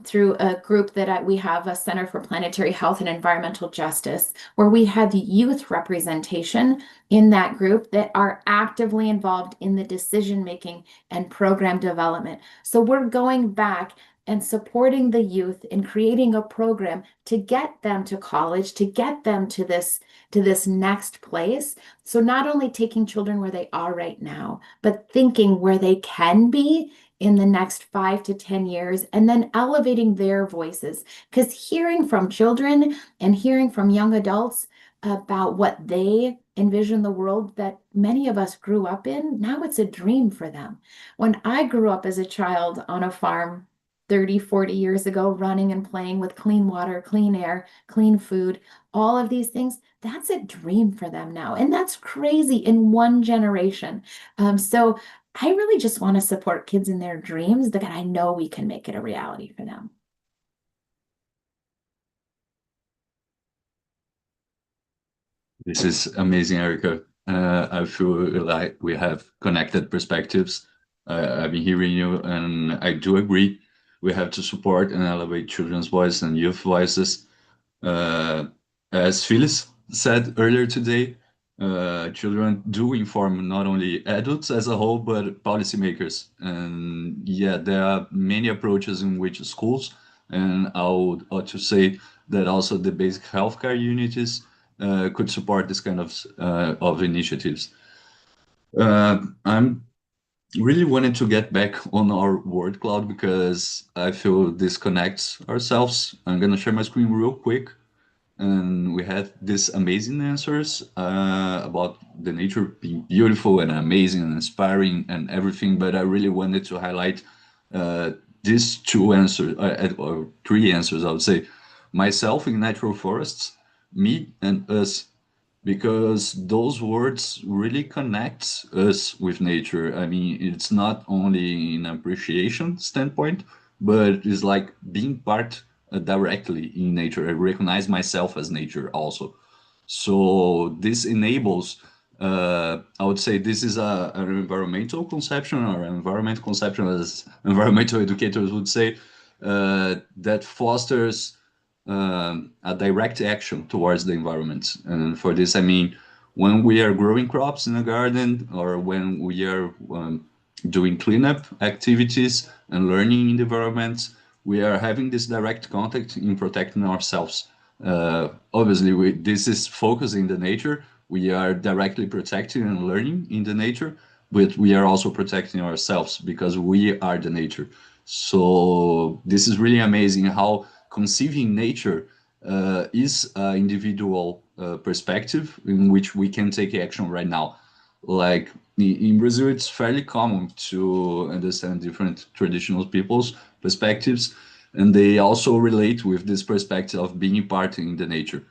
through a group that we have, a Center for Planetary Health and Environmental Justice, where we have youth representation in that group that are actively involved in the decision-making and program development. So we're going back and supporting the youth in creating a program to get them to college, to get them to this next place. So not only taking children where they are right now, but thinking where they can be in the next 5 to 10 years, and then elevating their voices. Because hearing from children and hearing from young adults about what they envision the world that many of us grew up in, now it's a dream for them. When I grew up as a child on a farm 30, 40 years ago, running and playing with clean water, clean air, clean food, all of these things, that's a dream for them now. And that's crazy in one generation. So I really just want to support kids in their dreams, that I know we can make it a reality for them. This is amazing, Erica. I feel like we have connected perspectives. I've been hearing you, and I do agree. We have to support and elevate children's voice and youth voices. As Phyllis said earlier today, children do inform not only adults as a whole, but policymakers. And yeah, there are many approaches in which schools, and I would ought to say that also the basic healthcare units could support this kind of initiatives. I'm really wanted to get back on our word cloud because I feel this connects ourselves. I'm gonna share my screen real quick. And we had these amazing answers about the nature being beautiful and amazing and inspiring and everything. But I really wanted to highlight these two answers, or three answers, I would say. Myself in natural forests, me and us, because those words really connect us with nature. I mean, it's not only in appreciation standpoint, but it's like being part directly in nature. I recognize myself as nature also. So this enables, I would say this is an environmental conception, or an environment conception, as environmental educators would say, that fosters a direct action towards the environment. And for this, I mean, when we are growing crops in a garden, or when we are doing cleanup activities and learning in the environment, we are having this direct contact in protecting ourselves. Obviously, this is focusing the nature, we are directly protecting and learning in the nature, but we are also protecting ourselves because we are the nature. So this is really amazing how conceiving nature is an individual perspective in which we can take action right now. Like in Brazil, it's fairly common to understand different traditional peoples' perspectives, and they also relate with this perspective of being part in the nature.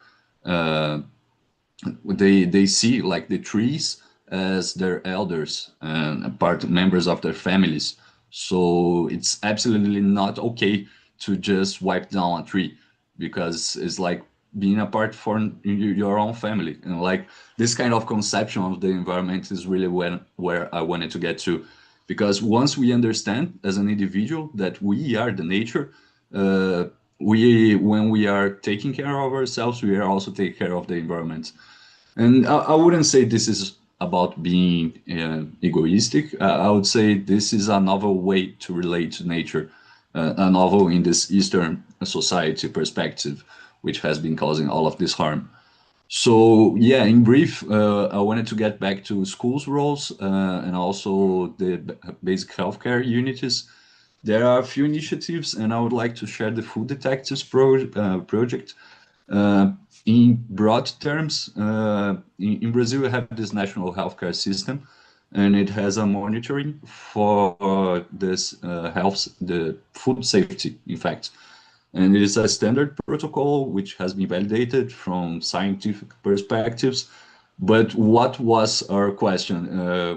They see like the trees as their elders and part members of their families. So it's absolutely not okay to just wipe down a tree, because it's like being a part for your own family. And like this kind of conception of the environment is really where I wanted to get to, because once we understand as an individual that we are the nature, when we are taking care of ourselves, we are also taking care of the environment. And I wouldn't say this is about being egoistic. I would say this is a novel way to relate to nature, a novel in this Eastern society perspective, which has been causing all of this harm. So yeah, in brief, I wanted to get back to schools' roles and also the basic healthcare units. There are a few initiatives, and I would like to share the Food Detectives project. In broad terms, in Brazil, we have this national healthcare system, and it has a monitoring for this the food safety, in fact. And it is a standard protocol which has been validated from scientific perspectives. But what was our question?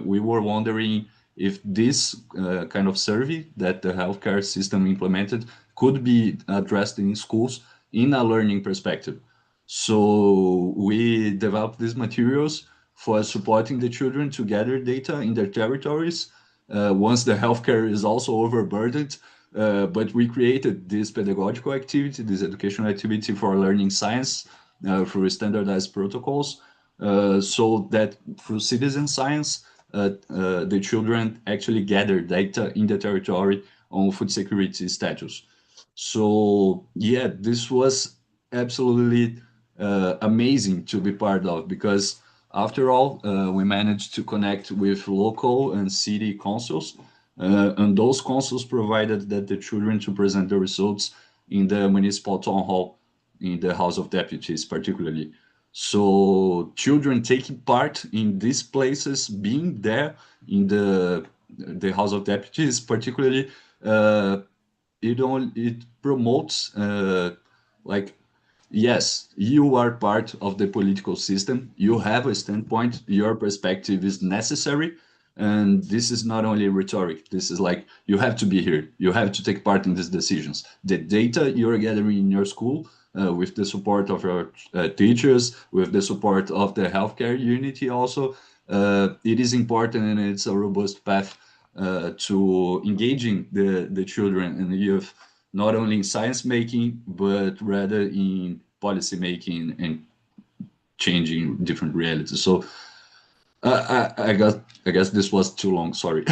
We were wondering if this kind of survey that the healthcare system implemented could be addressed in schools in a learning perspective. So we developed these materials for supporting the children to gather data in their territories once the healthcare is also overburdened. But we created this pedagogical activity, this educational activity for learning science through standardized protocols, so that through citizen science, the children actually gather data in the territory on food security status. So yeah, this was absolutely amazing to be part of, because after all, we managed to connect with local and city councils, and those councils provided that the children to present the results in the municipal town hall, in the House of Deputies particularly. So children taking part in these places, being there in the House of Deputies particularly, it promotes like, yes, you are part of the political system, you have a standpoint, your perspective is necessary, and this is not only rhetoric, this is like, you have to be here, you have to take part in these decisions. The data you're gathering in your school, with the support of your teachers, with the support of the healthcare unity also, it is important, and it's a robust path to engaging the children and the youth, not only in science making, but rather in policy making and changing different realities. So I guess this was too long, sorry.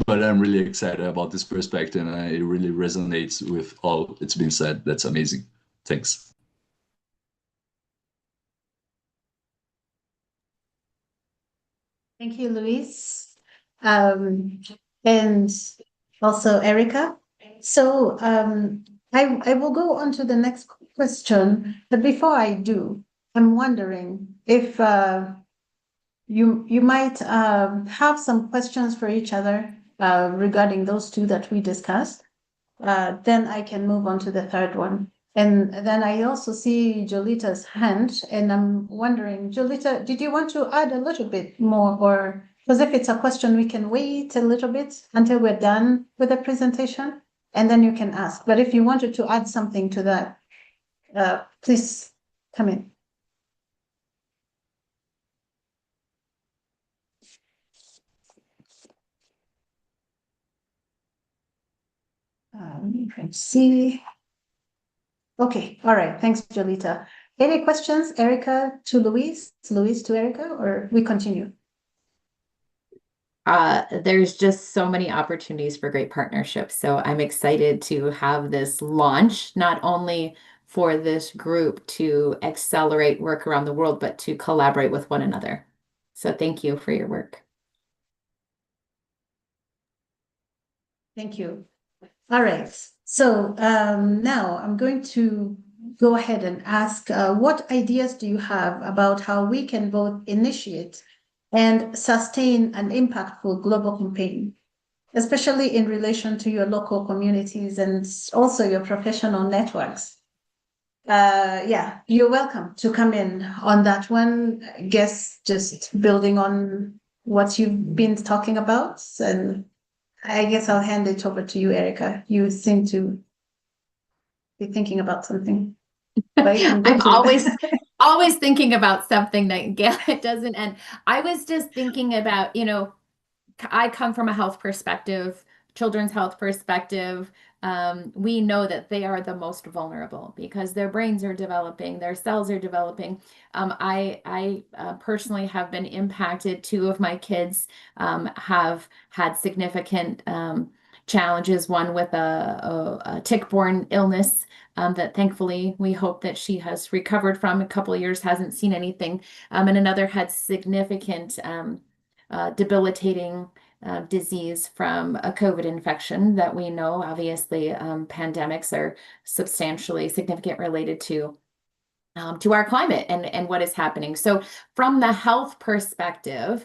But I'm really excited about this perspective, and it really resonates with all it's been said. That's amazing. Thanks. Thank you, Luis. And also Erica. So I will go on to the next question, but before I do, I'm wondering if you might have some questions for each other regarding those two that we discussed. Then I can move on to the third one. And then I also see Jolita's hand, and I'm wondering, Jolita, did you want to add a little bit more, or because if it's a question, we can wait a little bit until we're done with the presentation, and then you can ask. But if you wanted to add something to that, please come in. Let's see. Okay, all right. Thanks, Jolita. Any questions, Erica to Luis, Luis to Erica, or we continue? There's just so many opportunities for great partnerships. So I'm excited to have this launch, not only for this group to accelerate work around the world, but to collaborate with one another. So thank you for your work. Thank you. All right. So now I'm going to go ahead and ask what ideas do you have about how we can both initiate and sustain an impactful global campaign, especially in relation to your local communities and also your professional networks? Yeah, you're welcome to come in on that one. I guess just building on what you've been talking about. And I guess I'll hand it over to you, Erica. You seem to be thinking about something. I'm always thinking about something, Nightingale. It doesn't end. I was just thinking about, you know, I come from a health perspective, children's health perspective. We know that they are the most vulnerable because their brains are developing, their cells are developing. I personally have been impacted. Two of my kids have had significant challenges, one with a tick-borne illness that thankfully we hope that she has recovered from. A couple of years, hasn't seen anything. And another had significant debilitating disease from a COVID infection that we know, obviously, pandemics are substantially significant related to our climate and what is happening. So from the health perspective,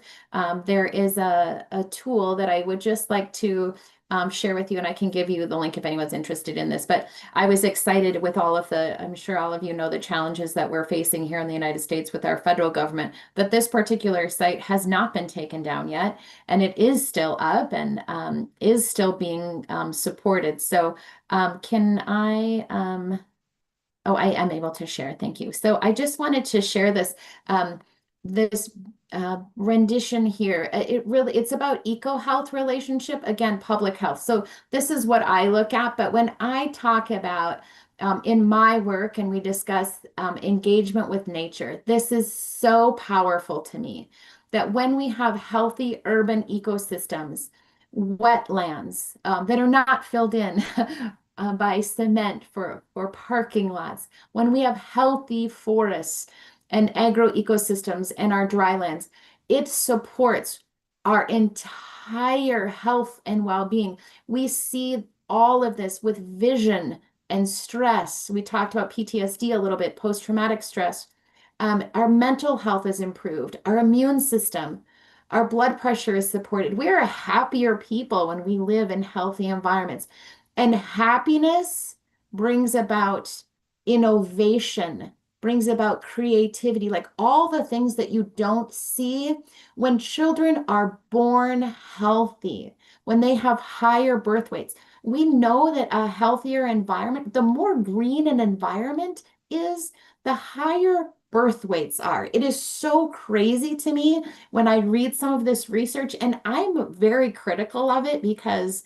there is a tool that I would just like to share with you, and I can give you the link if anyone's interested in this. But I was excited with all of the, I'm sure all of you know the challenges that we're facing here in the United States with our federal government, that this particular site has not been taken down yet, and it is still up and is still being supported. So can I, oh, I am able to share. Thank you. So I just wanted to share this, this rendition here. It's about eco-health relationship, again, public health. So this is what I look at, but when I talk about in my work and we discuss engagement with nature, this is so powerful to me that when we have healthy urban ecosystems, wetlands that are not filled in by cement for parking lots, when we have healthy forests and agroecosystems and our drylands, it supports our entire health and well-being. We see all of this with vision and stress. We talked about PTSD a little bit, post-traumatic stress. Our mental health is improved, our immune system, our blood pressure is supported. We're a happier people when we live in healthy environments. And happiness brings about innovation, brings about creativity, like all the things that you don't see when children are born healthy, when they have higher birth weights. We know that a healthier environment, the more green an environment is, the higher birth weights are. It is so crazy to me when I read some of this research, and I'm very critical of it because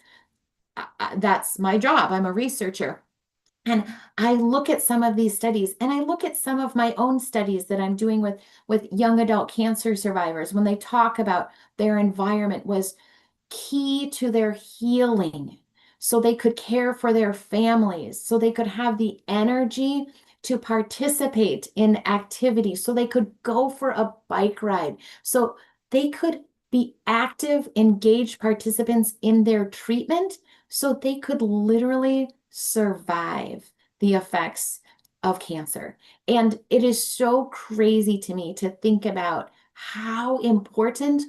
that's my job. I'm a researcher. And I look at some of these studies, and I look at some of my own studies that I'm doing with young adult cancer survivors when they talk about their environment was key to their healing, so they could care for their families, so they could have the energy to participate in activities, so they could go for a bike ride, so they could be active, engaged participants in their treatment, so they could literally survive the effects of cancer. And it is so crazy to me to think about how important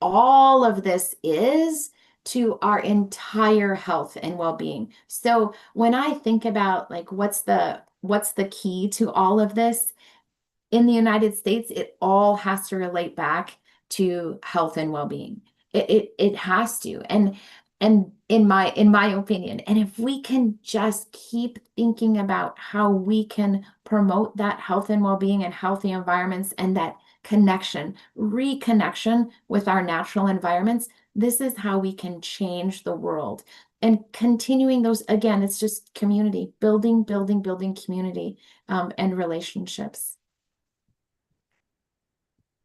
all of this is to our entire health and well-being. So when I think about like what's the key to all of this in the United States, it all has to relate back to health and well-being. It has to. And in my opinion, and if we can just keep thinking about how we can promote that health and well-being and healthy environments and that connection, reconnection with our natural environments, this is how we can change the world. And continuing those, again, it's just community, building community and relationships.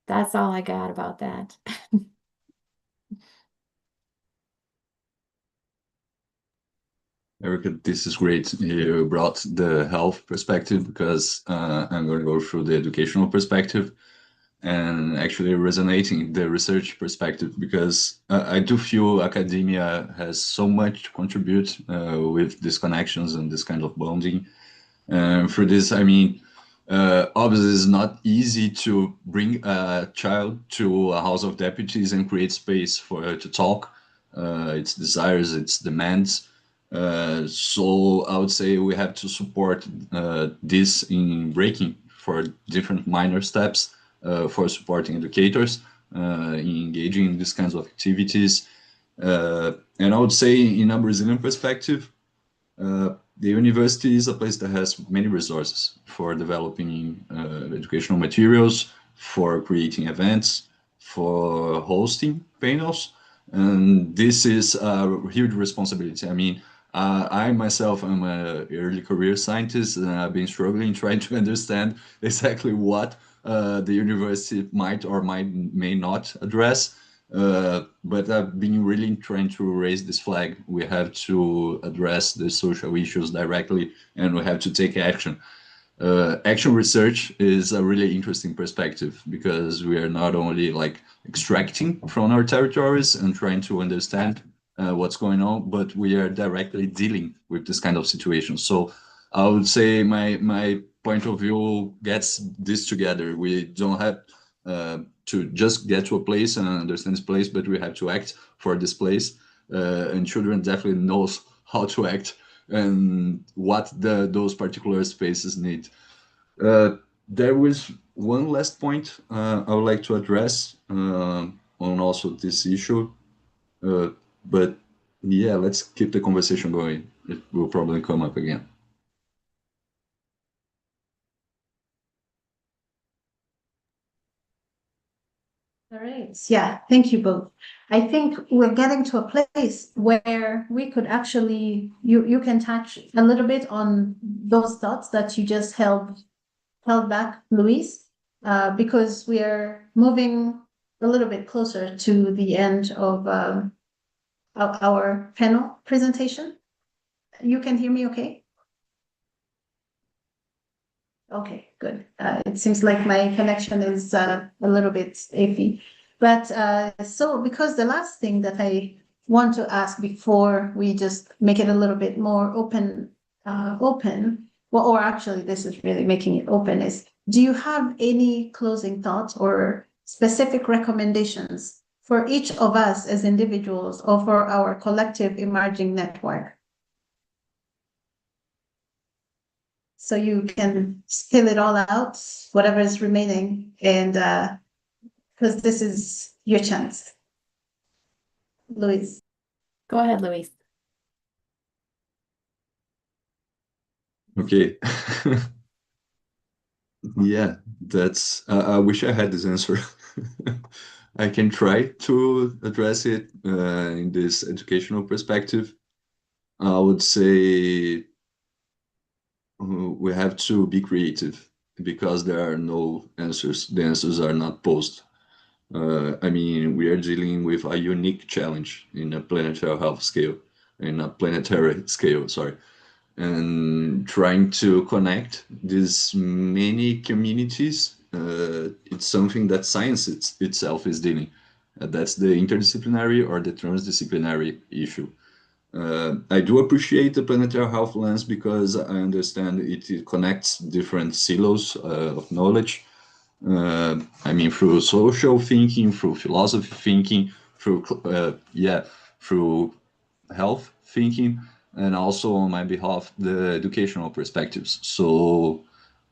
That's all I got about that. Erica, this is great. You brought the health perspective because I'm going to go through the educational perspective and actually resonating the research perspective because I do feel academia has so much to contribute with these connections and this kind of bonding. And for this, I mean, obviously it's not easy to bring a child to a House of Deputies and create space for her to talk, its desires, its demands. So I would say we have to support this in breaking for different minor steps for supporting educators in engaging in these kinds of activities. And I would say in a Brazilian perspective, the university is a place that has many resources for developing educational materials, for creating events, for hosting panels. And this is a huge responsibility. I mean, I myself am an early career scientist, and I've been struggling trying to understand exactly what the university might or may not address. But I've been really trying to raise this flag. We have to address the social issues directly, and we have to take action. Action research is a really interesting perspective because we are not only like extracting from our territories and trying to understand what's going on, but we are directly dealing with this kind of situation. So I would say my point of view gets this together. We don't have to just get to a place and understand this place, but we have to act for this place. And children definitely knows how to act and what those particular spaces need. There was one last point I would like to address on also this issue. But yeah, let's keep the conversation going. It will probably come up again. All right. Yeah, thank you both. I think we're getting to a place where we could actually, you can touch a little bit on those thoughts that you just held back, Luis, because we are moving a little bit closer to the end of our panel presentation. You can hear me okay? Okay, good. It seems like my connection is a little bit iffy. But so because the last thing that I want to ask before we just make it a little bit more open, well, or actually this is really making it open, is do you have any closing thoughts or specific recommendations for each of us as individuals or for our collective emerging network? So you can spill it all out, whatever is remaining, and because this is your chance. Luis. Go ahead, Luis. Okay. Yeah, that's, I wish I had this answer. I can try to address it in this educational perspective. I would say we have to be creative because there are no answers. The answers are not posed. I mean, we are dealing with a unique challenge in a planetary health scale, sorry, and trying to connect these many communities. It's something that science itself is dealing. That's the interdisciplinary or the transdisciplinary issue. I do appreciate the planetary health lens because I understand it connects different silos of knowledge. I mean, through social thinking, through philosophy thinking, through health thinking, and also on my behalf, the educational perspectives. So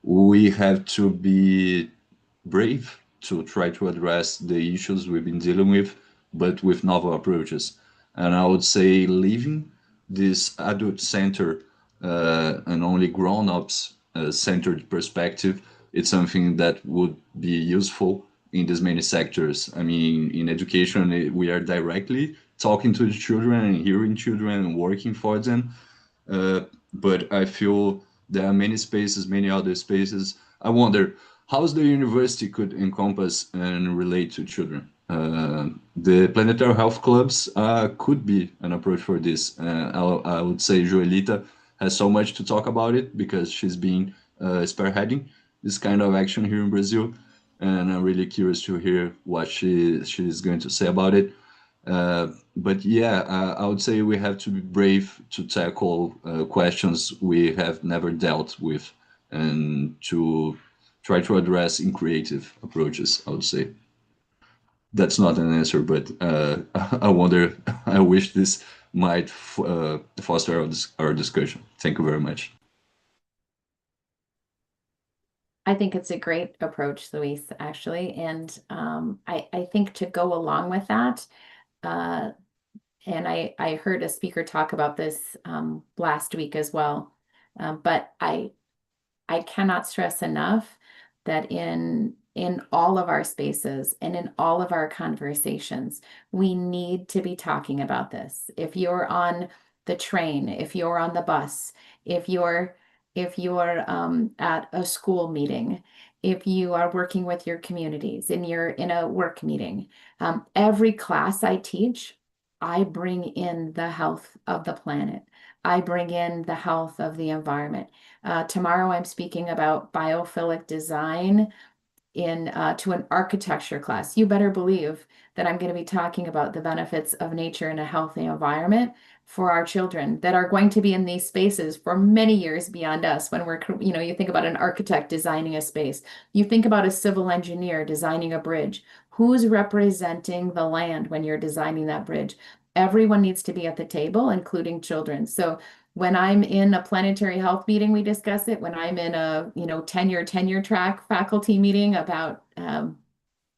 we have to be brave to try to address the issues we've been dealing with, but with novel approaches. And I would say leaving this adult-centered and only grown-ups centered perspective, it's something that would be useful in these many sectors. I mean, in education, we are directly talking to the children and hearing children and working for them. But I feel there are many spaces, many other spaces. I wonder, how the university could encompass and relate to children? The planetary health clubs could be an approach for this. I would say Joelita has so much to talk about it because she's been spearheading this kind of action here in Brazil, and I'm really curious to hear what she's going to say about it. But yeah, I would say we have to be brave to tackle questions we have never dealt with and to try to address in creative approaches, I would say. That's not an answer, but I wonder, I wish this might foster our discussion. Thank you very much. I think it's a great approach, Luis, actually. And I think to go along with that, and I heard a speaker talk about this last week as well. But I cannot stress enough that in all of our spaces and in all of our conversations, we need to be talking about this. If you're on the train, if you're on the bus, if you're at a school meeting, if you are working with your communities and you're in a work meeting, every class I teach, I bring in the health of the planet. I bring in the health of the environment. Tomorrow I'm speaking about biophilic design to an architecture class. You better believe that I'm going to be talking about the benefits of nature and a healthy environment for our children that are going to be in these spaces for many years beyond us. When we're, you think about an architect designing a space, you think about a civil engineer designing a bridge. Who's representing the land when you're designing that bridge? Everyone needs to be at the table, including children. So when I'm in a planetary health meeting, we discuss it. When I'm in a, tenure track faculty meeting about,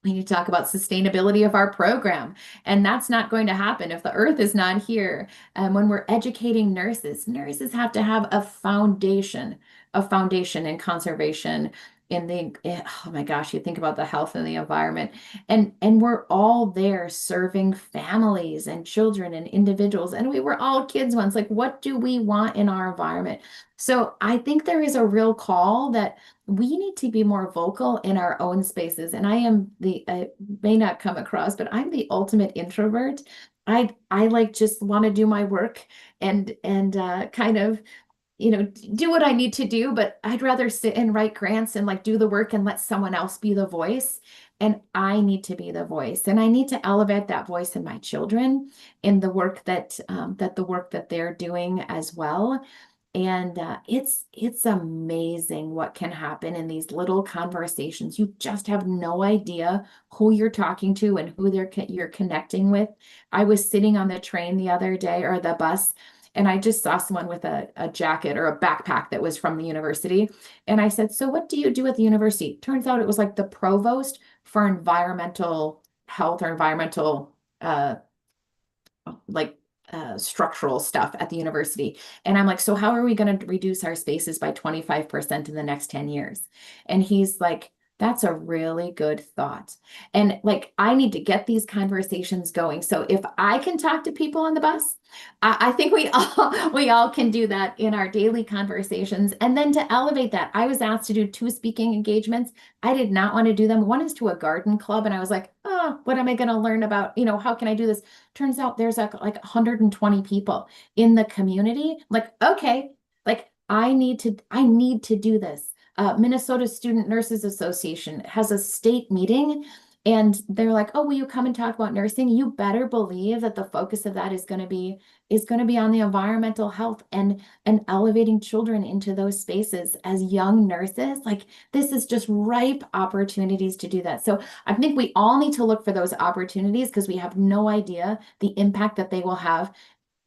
we need to talk about sustainability of our program. And that's not going to happen if the earth is not here. And when we're educating nurses have to have a foundation in conservation oh my gosh, you think about the health and the environment, and we're all there serving families and children and individuals, and we were all kids once. Like, what do we want in our environment? So I think there is a real call that we need to be more vocal in our own spaces. And I may not come across, but I'm the ultimate introvert. I like just want to do my work and kind of do what I need to do, but I'd rather sit and write grants and do the work and let someone else be the voice. And I need to be the voice, and I need to elevate that voice in my children in the work that they're doing as well. And it's amazing what can happen in these little conversations. You just have no idea who you're talking to and who you're connecting with. I was sitting on the train the other day, or the bus, and I just saw someone with a jacket or a backpack that was from the university. And I said, "So what do you do at the university?" Turns out it was the provost for environmental health or environmental structural stuff at the university. And I'm like, "So how are we going to reduce our spaces by 25% in the next 10 years? And he's like, "That's a really good thought." And I need to get these conversations going. So if I can talk to people on the bus, I think we all can do that in our daily conversations. And then to elevate that, I was asked to do 2 speaking engagements. I did not want to do them. One is to a garden club, and I was like, "Oh, what am I going to learn about? How can I do this?" Turns out there's 120 people in the community. Okay, I need to do this. Minnesota Student Nurses Association has a state meeting, and they're like, "Oh, will you come and talk about nursing?" You better believe that the focus of that is going to be on the environmental health and elevating children into those spaces as young nurses. This is just ripe opportunities to do that. So I think we all need to look for those opportunities, because we have no idea the impact that they will have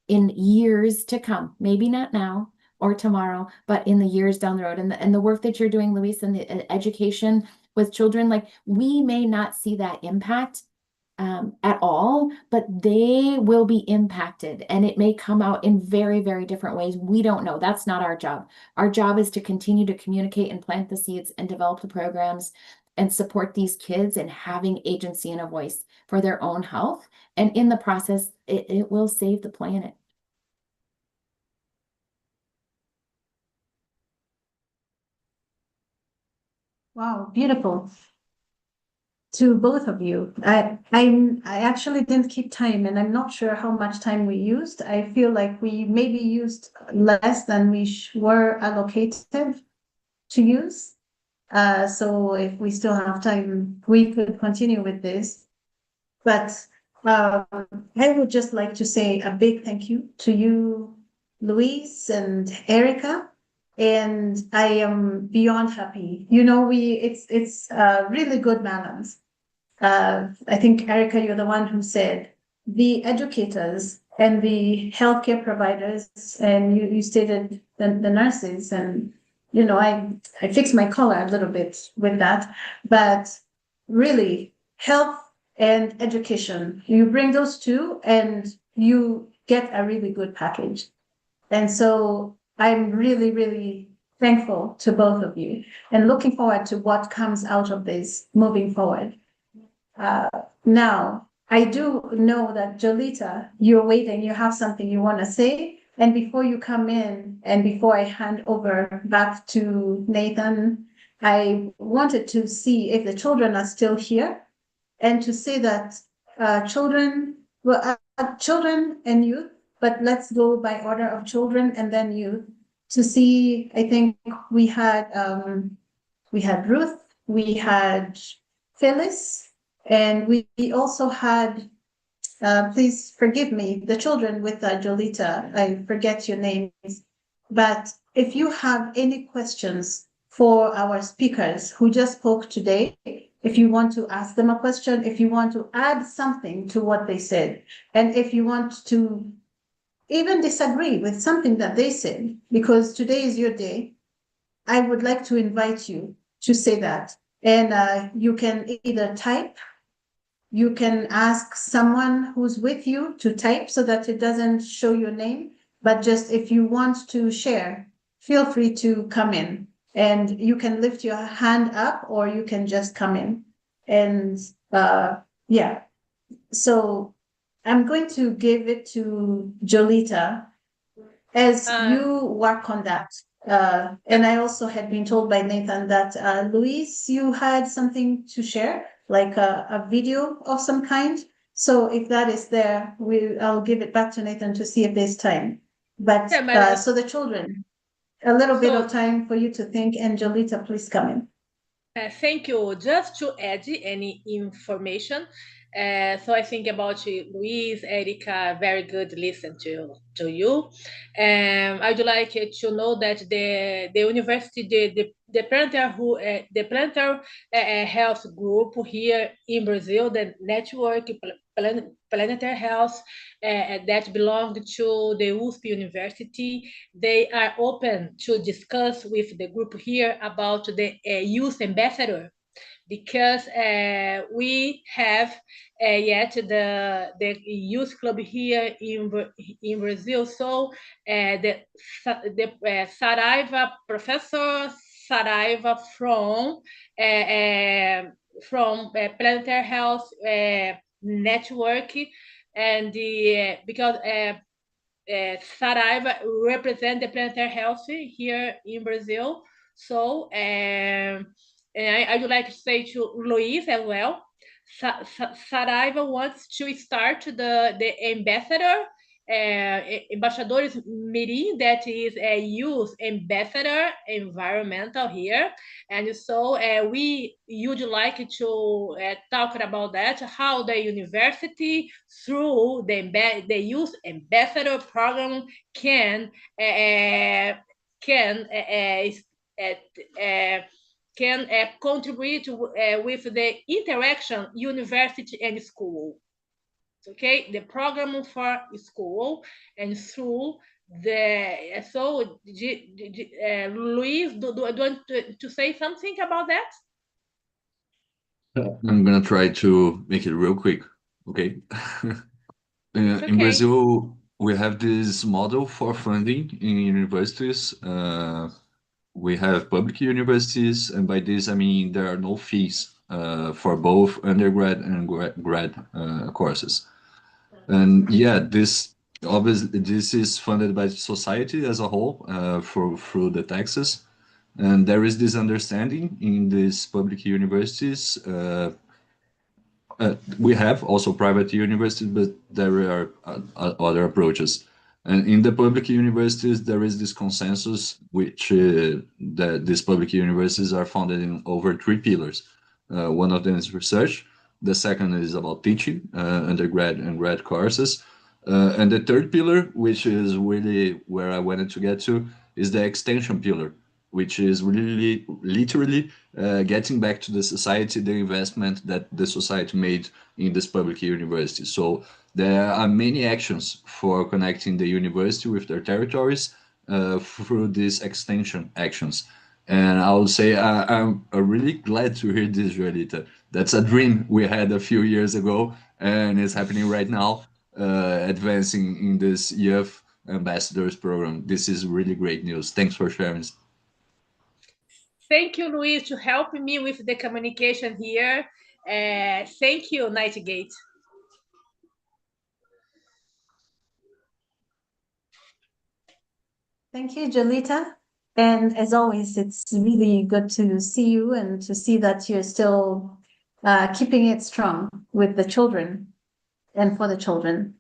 in years to come. Maybe not now or tomorrow, but in the years down the road. And the work that you're doing, Luis, and the education with children, we may not see that impact at all, but they will be impacted, and it may come out in very, very different ways. We don't know. That's not our job. Our job is to continue to communicate and plant the seeds and develop the programs and support these kids and having agency and a voice for their own health. And in the process, it will save the planet. Wow, beautiful. to both of you. I actually didn't keep time, and I'm not sure how much time we used. I feel like we maybe used less than we were allocated to use. So if we still have time, we could continue with this. But I would just like to say a big thank you to you, Louise and Erica. And I am beyond happy. You know, it's a really good balance. I think, Erica, you're the one who said the educators and the healthcare providers, and you stated the nurses, and you know, I fixed my collar a little bit with that, but really, health and education, you bring those two and you get a really good package. And so I'm really, really thankful to both of you and looking forward to what comes out of this moving forward. Now, I do know that Jolita, you're waiting, you have something you want to say. And before you come in and before I hand over back to Nathan, I wanted to see if the children are still here and to say that children and youth, but let's go by order of children and then youth to see. I think we had Ruth, we had Phyllis, and we also had, please forgive me, the children with Jolita. I forget your names, but if you have any questions for our speakers who just spoke today, if you want to ask them a question, if you want to add something to what they said, and if you want to even disagree with something that they said, because today is your day, I would like to invite you to say that. And you can either type, you can ask someone who's with you to type so that it doesn't show your name, but just if you want to share, feel free to come in. And you can lift your hand up or you can just come in. And yeah, so I'm going to give it to Jolita as you work on that. And I also had been told by Nathan that Louise, you had something to share, like a video of some kind. So if that is there, I'll give it back to Nathan to see if there's time. But so the children, a little bit of time for you to think, and Jolita, please come in. Thank you. Just to add any information, so I think about Louise, Erica, very good listen to you. I'd like to know that the university, the Planetary Health Group here in Brazil, the network Planetary Health that belong to the USP University, they are open to discuss with the group here about the youth ambassador, because we have yet the youth club here in Brazil. So the Saraiva, Professor Saraiva from Planetary Health Network, and because Saraiva represent the Planetary Health here in Brazil. So and I would like to say to Louise as well, Saraiva wants to start the ambassador, Embaixadores Mirim, that is a youth ambassador environmental here. And so we would like to talk about that, how the university through the youth ambassador program can contribute with the interaction university and school. Okay, the program for school and through the. So, Louise, do you want to say something about that? I'm gonna try to make it real quick. Okay. In Brazil, we have this model for funding in universities. We have public universities, and by this I mean there are no fees for both undergrad and grad courses. And yeah, this is funded by society as a whole through the taxes, and there is this understanding in these public universities We have also private universities, but there are other approaches. And in the public universities, there is this consensus, which that these public universities are founded in over 3 pillars. One of them is research. The second is about teaching, undergrad and grad courses. And the third pillar, which is really where I wanted to get to, is the extension pillar, which is really literally getting back to the society the investment that the society made in this public university. So there are many actions for connecting the university with their territories through these extension actions. And I would say I'm really glad to hear this, Joelita. That's a dream we had a few years ago, and it's happening right now, advancing in this youth ambassadors program. This is really great news. Thanks for sharing. Thank you, Luis, to help me with the communication here. Thank you, Nightgate. Thank you, Jolita. And as always, it's really good to see you and to see that you're still keeping it strong with the children and for the children.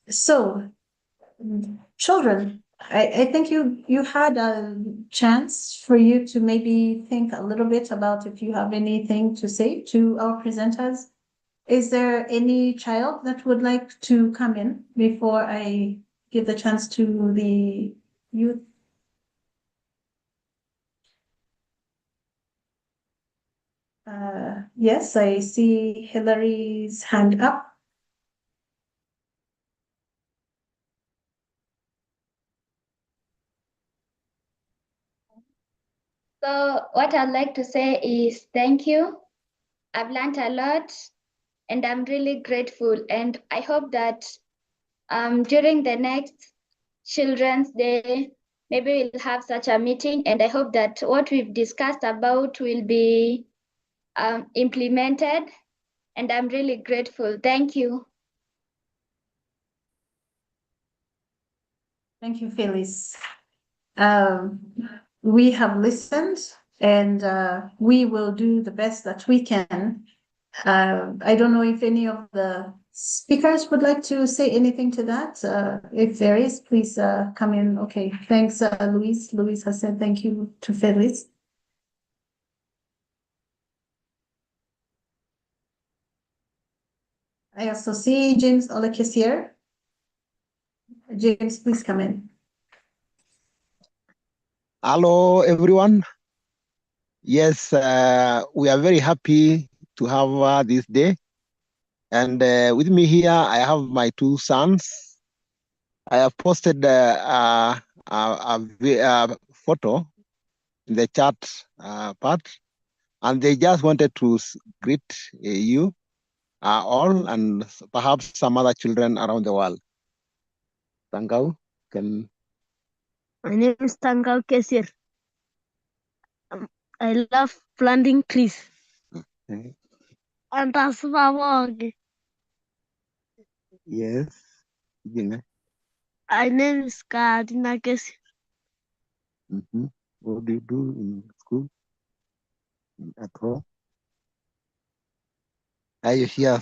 So, children, I think you had a chance for you to maybe think a little bit about if you have anything to say to our presenters. Is there any child that would like to come in before I give the chance to the youth? Yes, I see Hillary's hand up. So what I'd like to say is thank you. I've learned a lot and I'm really grateful. And I hope that during the next Children's Day, maybe we'll have such a meeting. And I hope that what we've discussed about will be implemented. And I'm really grateful. Thank you. Thank you, Phyllis. We have listened and we will do the best that we can. I don't know if any of the speakers would like to say anything to that. If there is, please come in. Okay, thanks, Luis. Luis has said thank you to Phyllis. I also see James Olekis here. James, please come in. Hello, everyone. Yes, we are very happy to have this day. And with me here, I have my 2 sons. I have posted a photo in the chat part, and they just wanted to greet you all and perhaps some other children around the world. Tangau, can... My name is Tangau Kesir. I love planting trees. Okay. And that's my Yes. My name is Kadina Kesir. What do you do in school? At home? Are you here?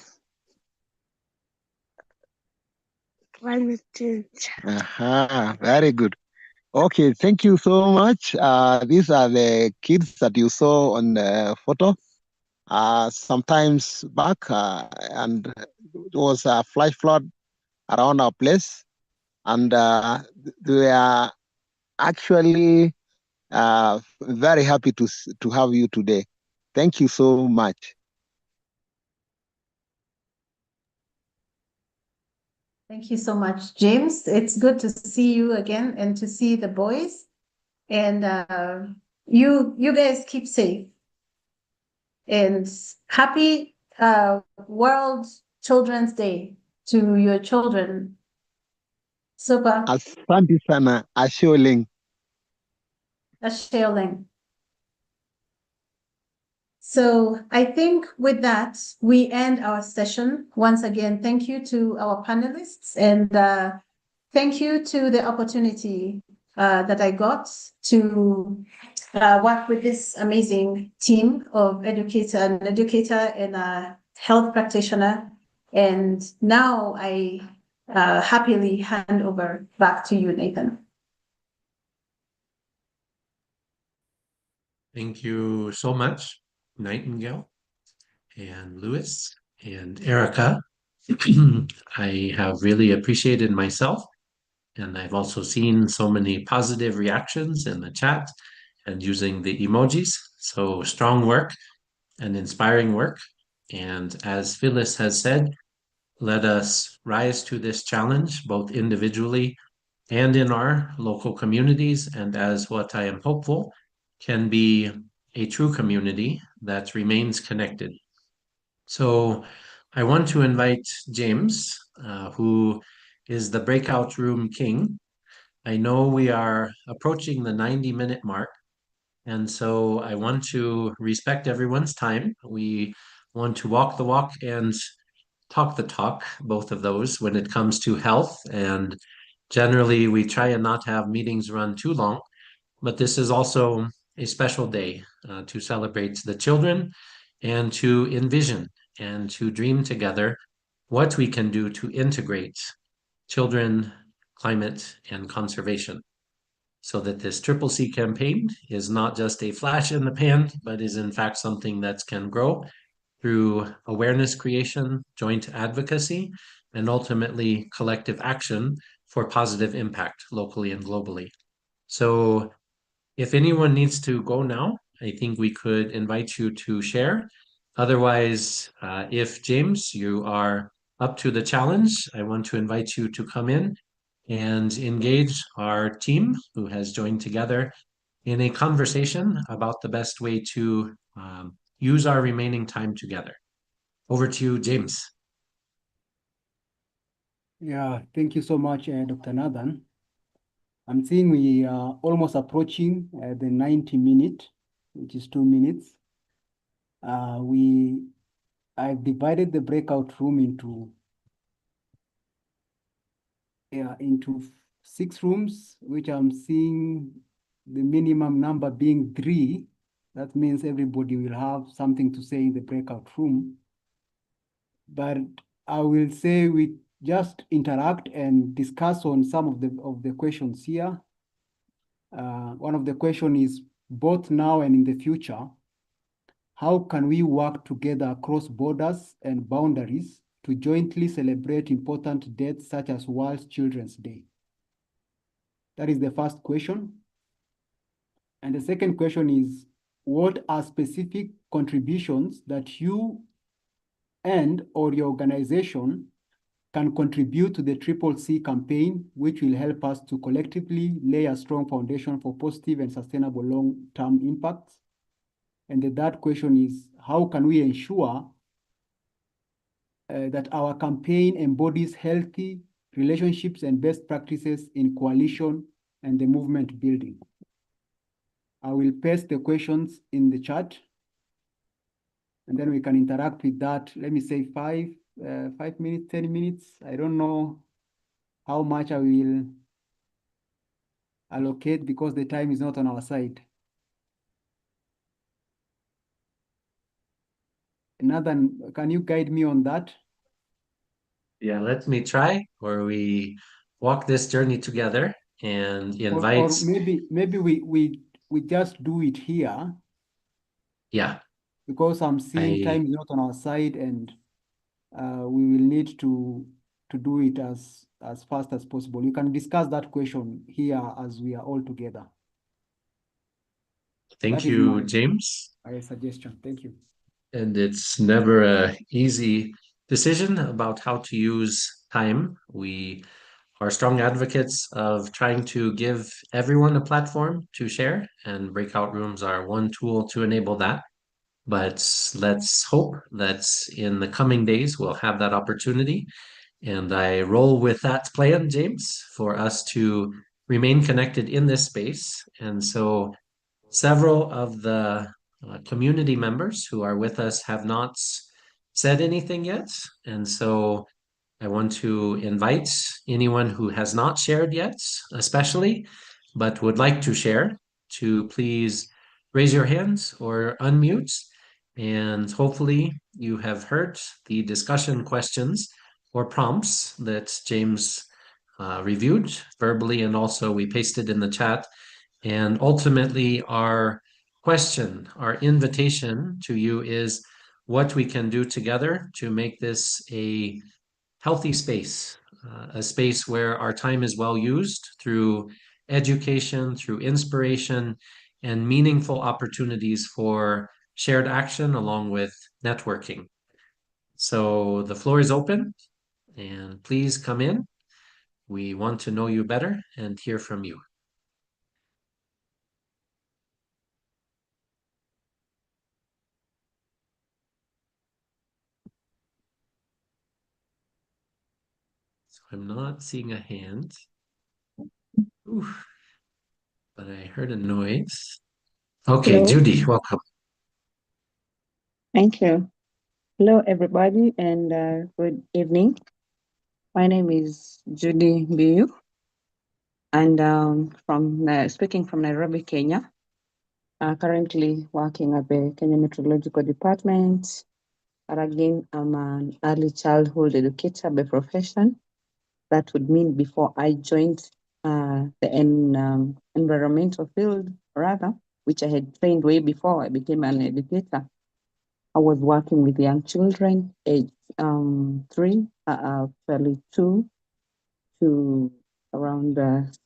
Climate change. Very good. Okay, thank you so much. These are the kids that you saw on the photo. Sometimes back, and it was a flash flood around our place, and we are actually very happy to have you today. Thank you so much. Thank you so much, James. It's good to see you again and to see the boys. And you guys keep safe. And happy World Children's Day to your children. Super. Asante sana, Asholeng. Asholeng. So I think with that, we end our session. Once again, thank you to our panelists and thank you to the opportunity that I got to work with this amazing team of educator and health practitioner. And now I happily hand over back to you, Nathan. Thank you so much, Nightingale and Lewis and Erica. I have really appreciated myself, and I've also seen so many positive reactions in the chat and using the emojis. So strong work and inspiring work. And as Phyllis has said, let us rise to this challenge, both individually and in our local communities, and as what I am hopeful can be a true community that remains connected. So I want to invite James, who is the breakout room king. I know we are approaching the 90-minute mark, and so I want to respect everyone's time. We want to walk the walk and talk the talk, both of those, when it comes to health. And generally, we try and not have meetings run too long, but this is also a special day to celebrate the children and to envision and to dream together what we can do to integrate children, climate, and conservation, so that this Triple C campaign is not just a flash in the pan, but is in fact something that can grow through awareness creation, joint advocacy, and ultimately collective action for positive impact locally and globally. So if anyone needs to go now, I think we could invite you to share. Otherwise, if James, you are up to the challenge, I want to invite you to come in and engage our team who has joined together in a conversation about the best way to use our remaining time together. Over to you, James. Yeah, thank you so much, Dr. Nathan. I'm seeing we are almost approaching the 90-minute, which is 2 minutes. I've divided the breakout room into 6 rooms, which I'm seeing the minimum number being 3. That means everybody will have something to say in the breakout room. But I will say we just interact and discuss on some of the questions here. One of the questions is, both now and in the future, how can we work together across borders and boundaries to jointly celebrate important dates such as World Children's Day? That is the first question. And the second question is, what are specific contributions that you and or your organization can contribute to the Triple C campaign, which will help us to collectively lay a strong foundation for positive and sustainable long-term impacts? And the third question is, how can we ensure that our campaign embodies healthy relationships and best practices in coalition and the movement building? I will paste the questions in the chat, and then we can interact with that. Let me say 5 minutes, 10 minutes. I don't know how much I will allocate because the time is not on our side. Nathan, can you guide me on that? Yeah, let me try, or we walk this journey together and invite. Or maybe we just do it here. Yeah. Because I'm seeing time is not on our side, and we will need to do it as fast as possible. You can discuss that question here as we are all together. Thank you, James. My suggestion. Thank you. And it's never an easy decision about how to use time. We are strong advocates of trying to give everyone a platform to share, and breakout rooms are one tool to enable that. But let's hope that in the coming days we'll have that opportunity. And I roll with that plan, James, for us to remain connected in this space. And so several of the community members who are with us have not said anything yet. And so I want to invite anyone who has not shared yet, especially, but would like to share, to please raise your hands or unmute. And hopefully you have heard the discussion questions or prompts that James reviewed verbally, and also we pasted in the chat. And ultimately, our question, our invitation to you is what we can do together to make this a healthy space, a space where our time is well used through education, through inspiration, and meaningful opportunities for shared action along with networking. So the floor is open, and please come in. We want to know you better and hear from you. So I'm not seeing a hand. Oof. But I heard a noise. Okay, Hello. Judy, welcome. Thank you. Hello, everybody, and good evening. My name is Judy Mbiu, and speaking from Nairobi, Kenya. Currently working at the Kenya Meteorological Department. But again, I'm an early childhood educator by profession. That would mean before I joined the environmental field, rather, which I had trained way before I became an educator. I was working with young children, age 3, fairly 2 to around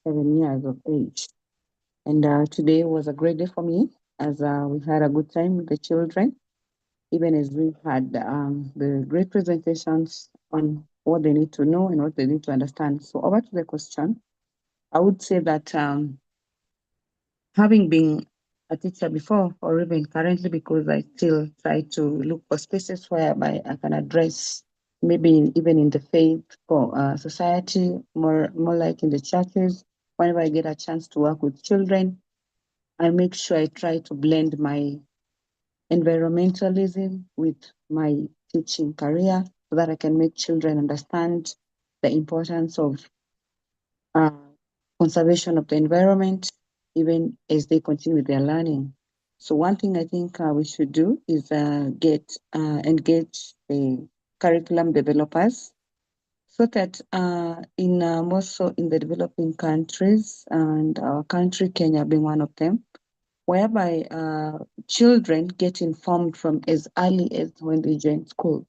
7 years of age. And today was a great day for me as we had a good time with the children, even as we had the great presentations on what they need to know and what they need to understand. So over to the question, I would say that having been a teacher before, or even currently, because I still try to look for spaces whereby I can address, maybe even in the faith or society, more like in the churches. Whenever I get a chance to work with children, I make sure I try to blend my environmentalism with my teaching career so that I can make children understand the importance of conservation of the environment, even as they continue their learning. So one thing I think we should do is engage the curriculum developers so that more so in the developing countries, and our country, Kenya being one of them, whereby children get informed from as early as when they join school.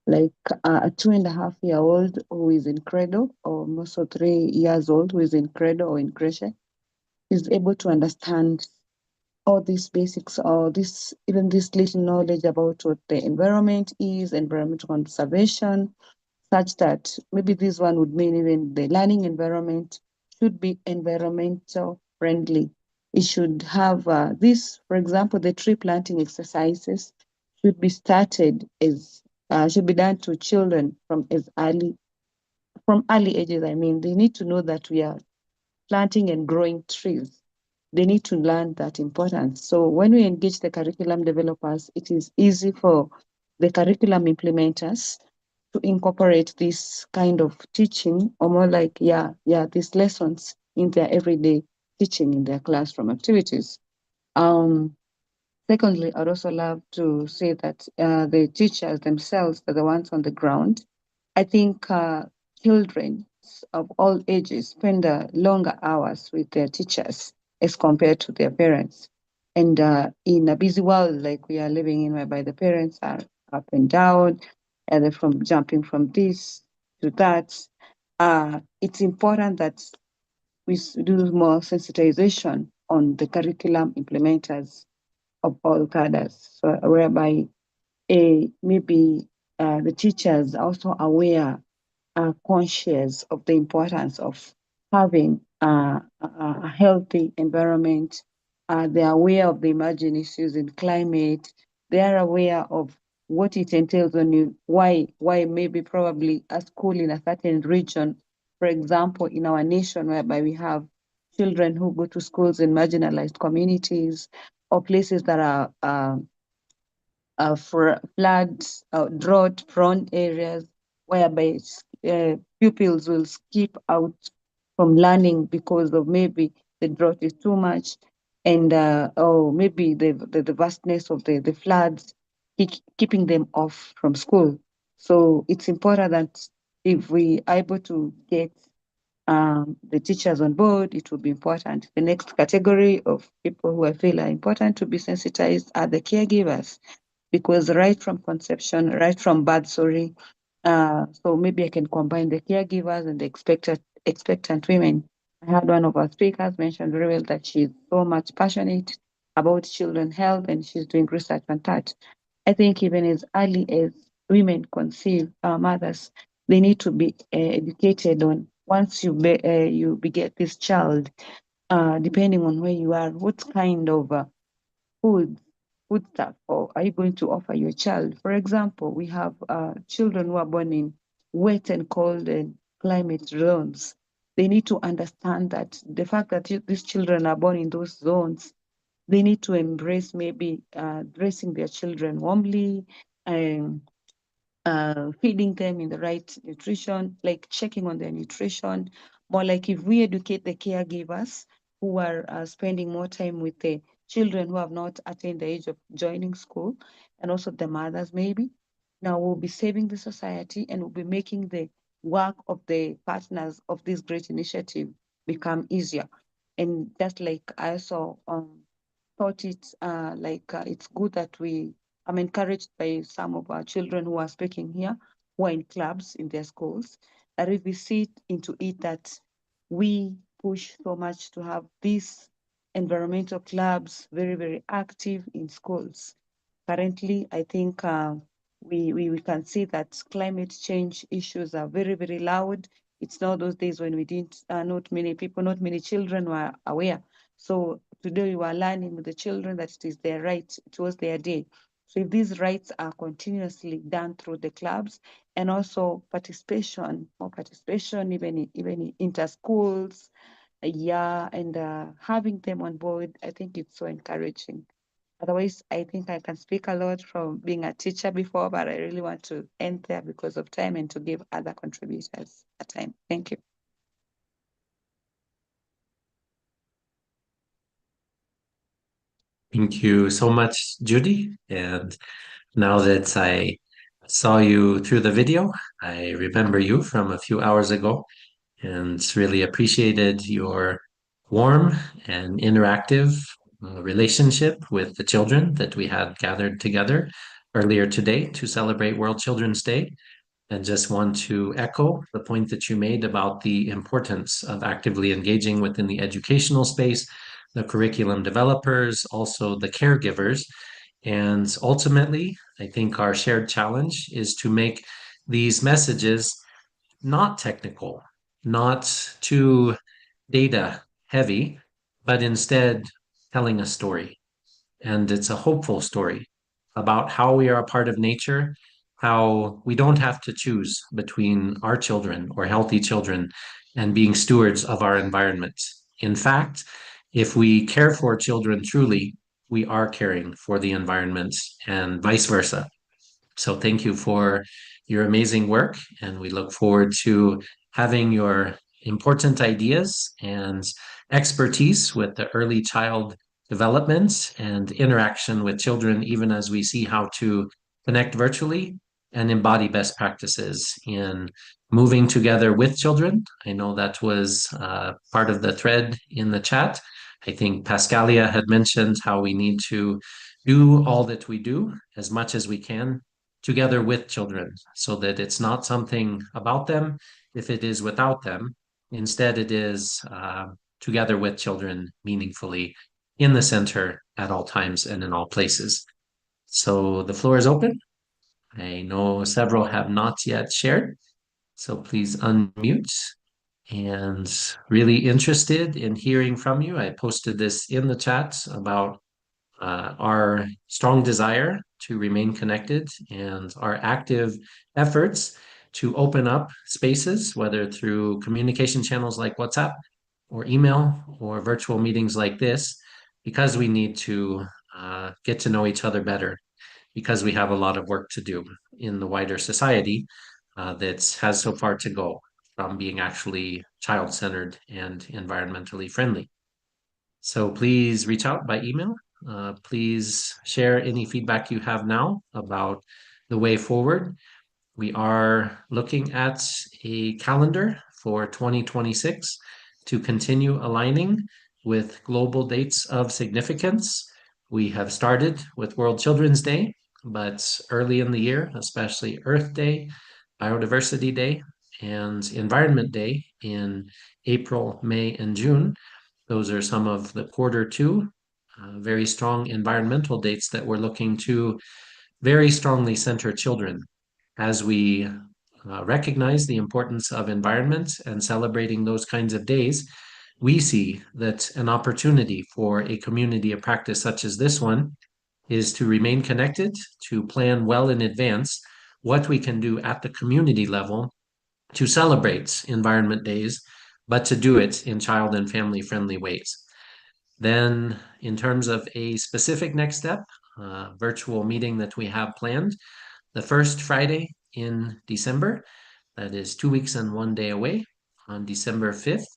Like a 2.5-year-old who is in cradle, or more so 3 years old who is in cradle or in creche, is able to understand all these basics, or even this little knowledge about what the environment is, environmental conservation, such that maybe this one would mean even the learning environment should be environmental friendly. It should have this, for example, the tree planting exercises should be started should be done to children from early ages. I mean, they need to know that we are planting and growing trees. They need to learn that importance. So when we engage the curriculum developers, it is easy for the curriculum implementers to incorporate this kind of teaching, or more like, these lessons in their everyday teaching in their classroom activities. Secondly, I'd also love to say that the teachers themselves are the ones on the ground. I think children of all ages spend longer hours with their teachers as compared to their parents. And in a busy world like we are living in, whereby the parents are up and down, and they're from jumping from this to that, it's important that we do more sensitization on the curriculum implementers of all cadres, so whereby maybe the teachers are also aware, conscious of the importance of having a healthy environment. They are aware of the emerging issues in climate. They are aware of what it entails on you, why maybe probably a school in a certain region, for example, in our nation, whereby we have children who go to schools in marginalized communities or places that are for floods, drought-prone areas, whereby pupils will skip out from learning because of maybe the drought is too much, and or maybe the vastness of the floods. keeping them off from school. So it's important that if we are able to get the teachers on board, it will be important. The next category of people who I feel are important to be sensitized are the caregivers, because right from conception, right from birth, so maybe I can combine the caregivers and the expectant women. I had one of our speakers mention very well that she's so much passionate about children's health and she's doing research on that. I think even as early as women conceive, mothers, they need to be educated on once you beget this child, depending on where you are, what kind of food stuff or are you going to offer your child? For example, we have children who are born in wet and cold and climate zones. They need to understand that the fact that these children are born in those zones, they need to embrace maybe dressing their children warmly and feeding them in the right nutrition, like checking on their nutrition. More like if we educate the caregivers who are spending more time with the children who have not attained the age of joining school, and also the mothers maybe, now we'll be saving the society and we'll be making the work of the partners of this great initiative become easier. And just like I also thought it's it's good that I'm encouraged by some of our children who are speaking here, who are in clubs in their schools, that if we see into it that we push so much to have these environmental clubs very, very active in schools. Currently, I think we can see that climate change issues are very, very loud. It's not those days when we didn't, not many children were aware. So today we are learning with the children that it is their right, it was their day. So if these rights are continuously done through the clubs and also more participation, even in inter-schools, and having them on board, I think it's so encouraging. Otherwise, I think I can speak a lot from being a teacher before, but I really want to end there because of time and to give other contributors a time. Thank you. Thank you so much, Judy. And now that I saw you through the video, I remember you from a few hours ago and really appreciated your warm and interactive relationship with the children that we had gathered together earlier today to celebrate World Children's Day. And just want to echo the point that you made about the importance of actively engaging within the educational space, the curriculum developers, also the caregivers. And ultimately, I think our shared challenge is to make these messages not technical, not too data heavy, but instead telling a story. And it's a hopeful story about how we are a part of nature, how we don't have to choose between our children or healthy children and being stewards of our environment. In fact, if we care for children truly, we are caring for the environment and vice versa. So thank you for your amazing work, and we look forward to having your important ideas and expertise with the early child development and interaction with children, even as we see how to connect virtually and embody best practices in moving together with children. I know that was part of the thread in the chat. I think Pascalia had mentioned how we need to do all that we do as much as we can together with children, so that it's not something about them if it is without them. Instead, it is together with children meaningfully in the center at all times and in all places. So the floor is open. I know several have not yet shared, so please unmute. And really interested in hearing from you. I posted this in the chat about our strong desire to remain connected and our active efforts to open up spaces, whether through communication channels like WhatsApp or email or virtual meetings like this, because we need to get to know each other better, because we have a lot of work to do in the wider society that has so far to go from being actually child-centered and environmentally friendly. So please reach out by email Please share any feedback you have now about the way forward. We are looking at a calendar for 2026 to continue aligning with global dates of significance. We have started with World Children's Day, but early in the year, especially Earth Day, Biodiversity Day, and Environment Day in April, May, and June. Those are some of the Q2 very strong environmental dates that we're looking to very strongly center children as we recognize the importance of environment and celebrating those kinds of days. We see that an opportunity for a community of practice such as this one is to remain connected, to plan well in advance what we can do at the community level to celebrate Environment Days, but to do it in child and family friendly ways. Then, in terms of a specific next step, virtual meeting that we have planned, the first Friday in December, that is 2 weeks and 1 day away, on December 5th,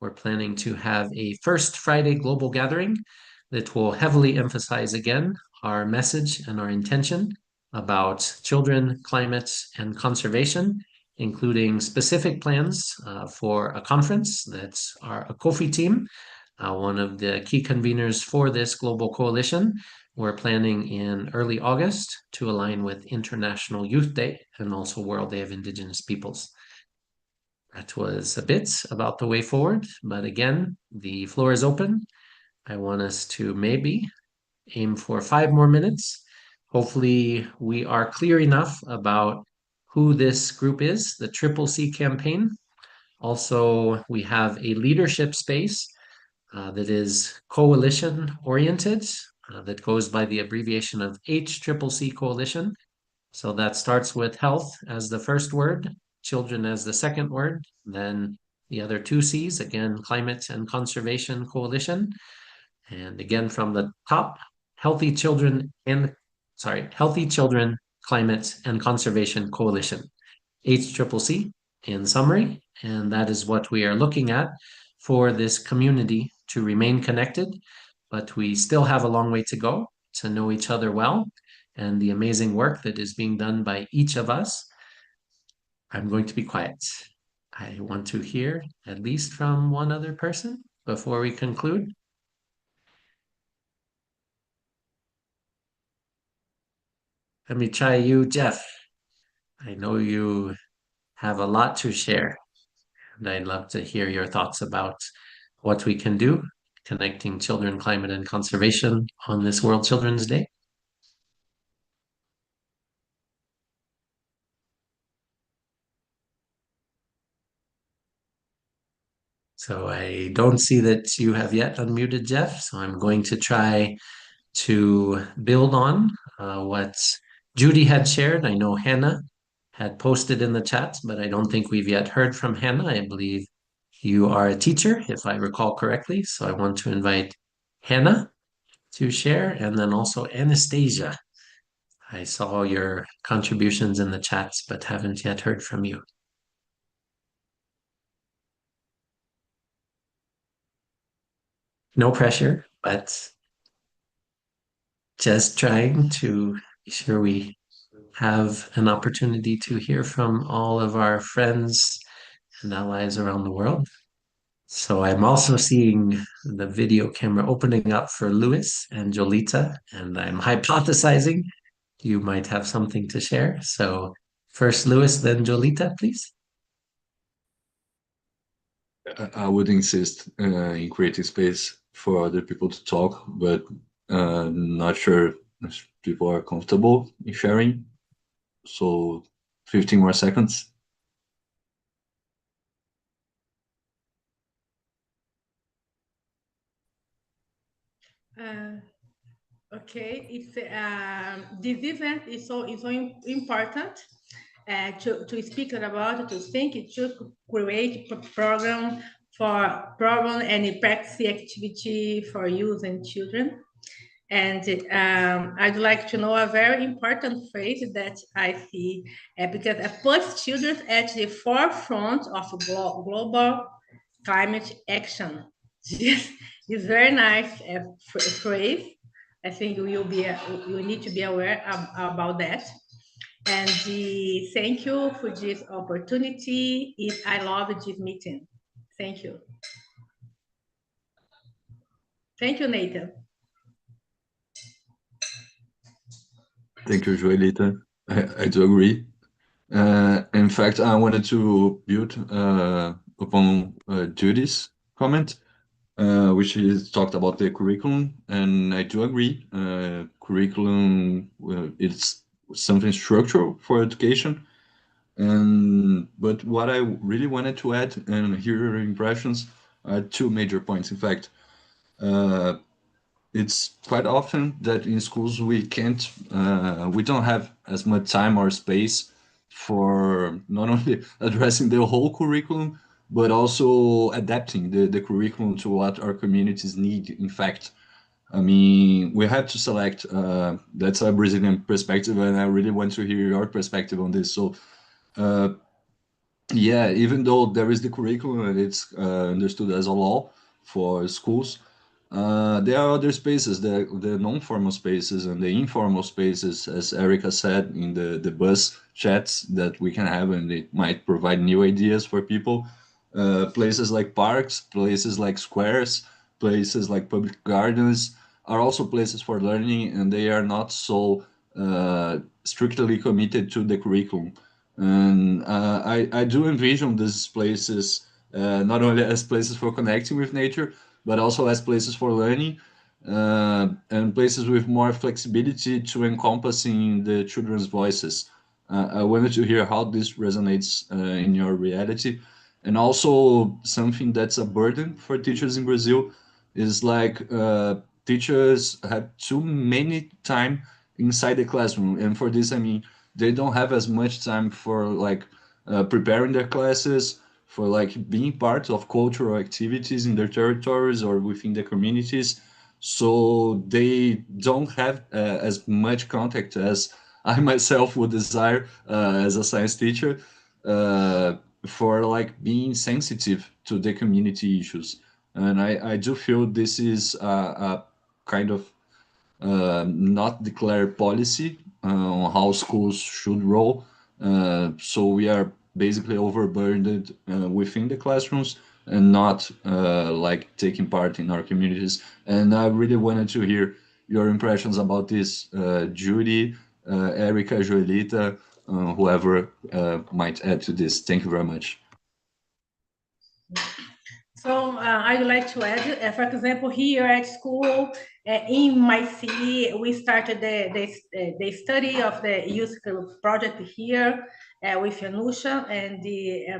we're planning to have a First Friday global gathering that will heavily emphasize again our message and our intention about children, climate, and conservation, including specific plans for a conference that's our ACOFI team, one of the key conveners for this global coalition. We're planning in early August to align with International Youth Day and also World Day of Indigenous Peoples. That was a bit about the way forward, but again, the floor is open. I want us to maybe aim for 5 more minutes. Hopefully we are clear enough about who this group is, the CCC campaign. Also, we have a leadership space that is coalition oriented, that goes by the abbreviation of HCCC Coalition. So that starts with health as the first word, children as the second word, then the other 2 C's, again, Climate and Conservation Coalition. And again, from the top, Healthy Children, Climate and Conservation Coalition, HCCC in summary. And that is what we are looking at for this community to remain connected, but we still have a long way to go to know each other well and the amazing work that is being done by each of us. I'm going to be quiet. I want to hear at least from one other person before we conclude. Let me try you, Jeff. I know you have a lot to share, and I'd love to hear your thoughts about what we can do connecting children, climate, and conservation on this World Children's Day. So I don't see that you have yet unmuted, Jeff, so I'm going to try to build on what Judy had shared. I know Hannah had posted in the chat, but I don't think we've yet heard from Hannah. I believe you are a teacher, if I recall correctly. So I want to invite Hannah to share, and then also Anastasia. I saw your contributions in the chats, but haven't yet heard from you. No pressure, but just trying to be sure we have an opportunity to hear from all of our friends and allies around the world. So I'm also seeing the video camera opening up for Louis and Jolita, and I'm hypothesizing you might have something to share. So first Louis, then Jolita, please. I would insist in creating space for other people to talk, but not sure if people are comfortable in sharing. So 15 more seconds. Okay, it's this event is so important to speak about, to think, to create a program for problem and practice activity for youth and children. And I'd like to know a very important phrase that I see because it puts children at the forefront of global climate action. It's very nice phrase. I think you need to be aware about that. And thank you for this opportunity. I love this meeting. Thank you. Thank you, Nathan. Thank you, Joelita. I do agree. In fact, I wanted to build upon Judy's comment, which is talked about the curriculum, and I do agree. Curriculum it's something structural for education, but what I really wanted to add and hear your impressions are two major points. In fact, it's quite often that in schools we don't have as much time or space for not only addressing the whole curriculum, but also adapting the curriculum to what our communities need. In fact, I mean, we had to select, that's a Brazilian perspective, and I really want to hear your perspective on this. So, yeah, even though there is the curriculum and it's understood as a law for schools, there are other spaces, the non-formal spaces and the informal spaces, as Erica said in the bus chats that we can have, and it might provide new ideas for people. Places like parks, places like squares, places like public gardens are also places for learning, and they are not so strictly committed to the curriculum. And I do envision these places not only as places for connecting with nature, but also as places for learning, and places with more flexibility to encompassing the children's voices. I wanted to hear how this resonates in your reality. And also something that's a burden for teachers in Brazil is like teachers have too many time inside the classroom. And for this, I mean, they don't have as much time for like preparing their classes, for like being part of cultural activities in their territories or within the communities. So they don't have as much contact as I myself would desire as a science teacher for like being sensitive to the community issues. And I do feel this is a kind of not declared policy on how schools should roll. So we are basically overburdened within the classrooms and not like taking part in our communities. And I really wanted to hear your impressions about this, Judy, Erica, Joelita, whoever might add to this. Thank you very much. So I'd like to add, for example, here at school, in my city, we started the study of the youth project here with Yanusha and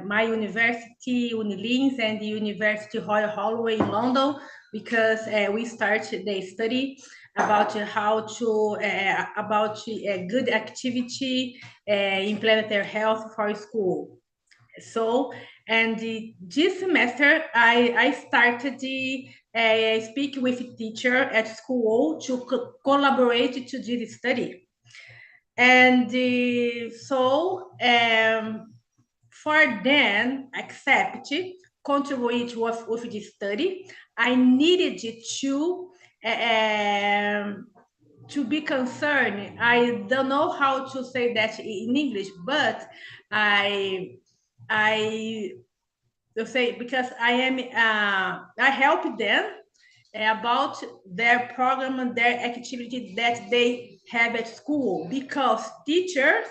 my university, Unilins, and the University Royal Holloway in London, because we started the study about how to, about a good activity in planetary health for school. So, and this semester, I started speak with a teacher at school to collaborate to do the study. And so for them accept, contribute with the study, I needed to be concerned. I don't know how to say that in English, but I will say, because I help them about their program and their activity that they have at school, because teachers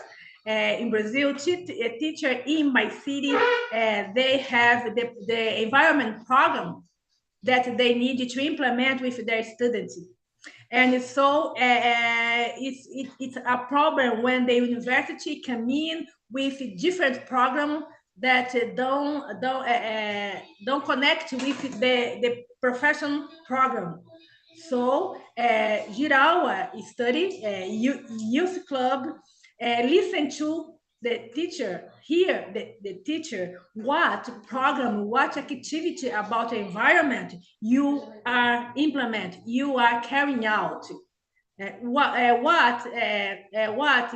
in Brazil, a teacher in my city, they have the environment program that they need to implement with their students. And so it's a problem when the university come in with different program that don't connect with the professional program. So Girawa study, youth club, listen to the teacher, hear the teacher, what program, what activity about the environment you are implement, you are carrying out, what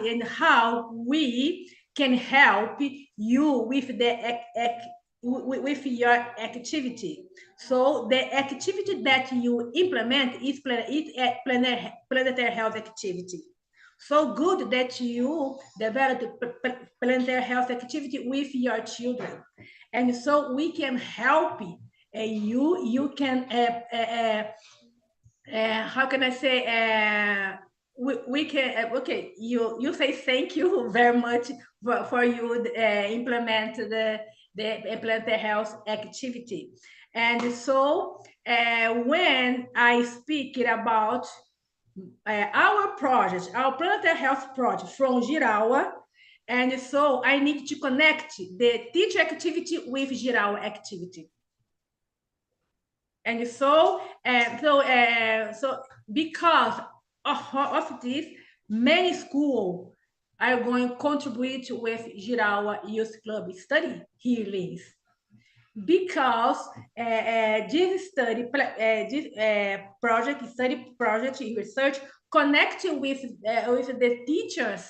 and how we can help you with the with your activity. So the activity that you implement is planetary health activity. So good that you develop planetary health activity with your children. And so we can help you can, how can I say, we can, okay, you say thank you very much for you implement the planetary health activity. And so when I speak about our project, our planetary health project from Girawa, and so I need to connect the teacher activity with Girawa activity. And so because of this, many schools are going to contribute with Girawa Youth Club study here in Lins. Because this study project research connecting with the teachers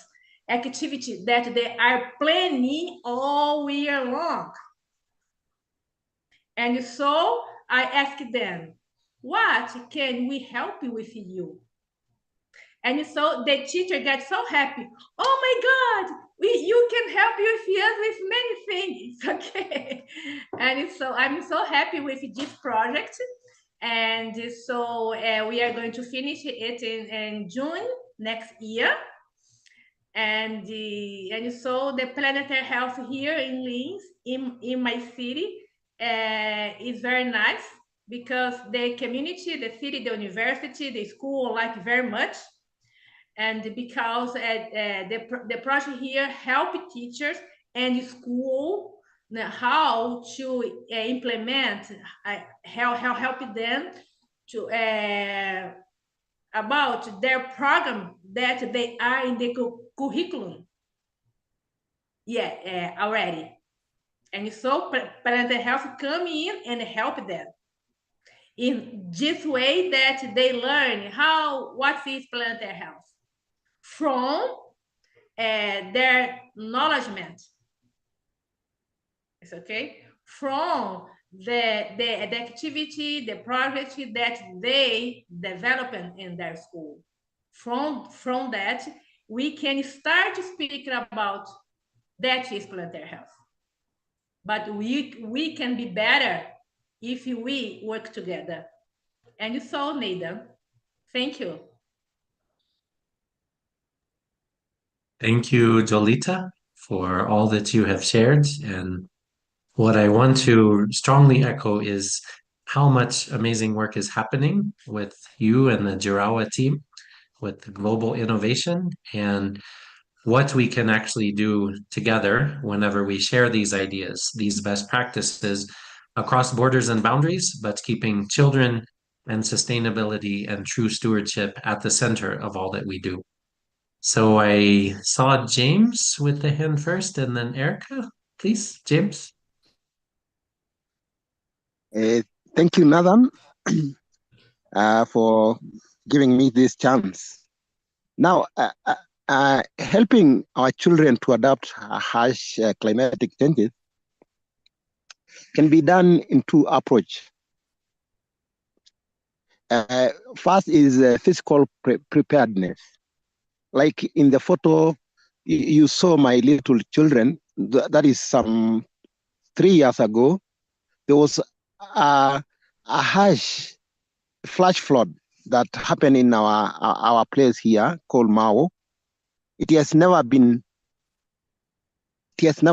activity that they are planning all year long. And so I asked them, what can we help with you? And so the teacher gets so happy. Oh my God, you can help us with many things, okay? And so I'm so happy with this project. And so we are going to finish it in June next year. And so the planetary health here in Lins, in my city, is very nice because the community, the city, the university, the school like very much. And because the project here help teachers and school how to implement, help them to about their program that they are in the curriculum. Yeah, already. And so parental health come in and help them in this way that they learn what is parental health from their knowledgement. It's okay? From the activity, the project that they develop in their school. From that, we can start speaking about that is planetary health. But we can be better if we work together. And so, Neida, thank you. Thank you, Jolita, for all that you have shared. And what I want to strongly echo is how much amazing work is happening with you and the Girawa team, with the global innovation, and what we can actually do together whenever we share these ideas, these best practices across borders and boundaries, but keeping children and sustainability and true stewardship at the center of all that we do. So I saw James with the hand first, and then Erica, please, James. Thank you, Nathan, for giving me this chance. Now, helping our children to adapt harsh climatic changes can be done in two approaches. First is physical preparedness. Like in the photo, you saw my little children, that is some 3 years ago, there was a harsh flash flood that happened in our place here called Mao. It has never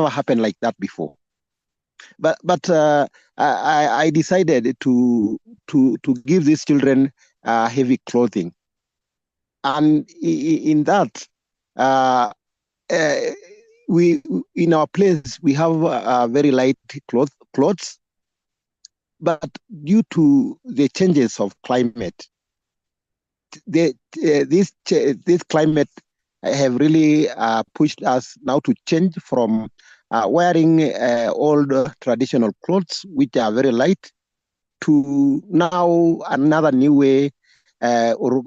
happened like that before. But I decided to give these children heavy clothing. And in that, we in our place we have very light clothes, but due to the changes of climate, this climate have really pushed us now to change from wearing old traditional clothes, which are very light, to now another new way or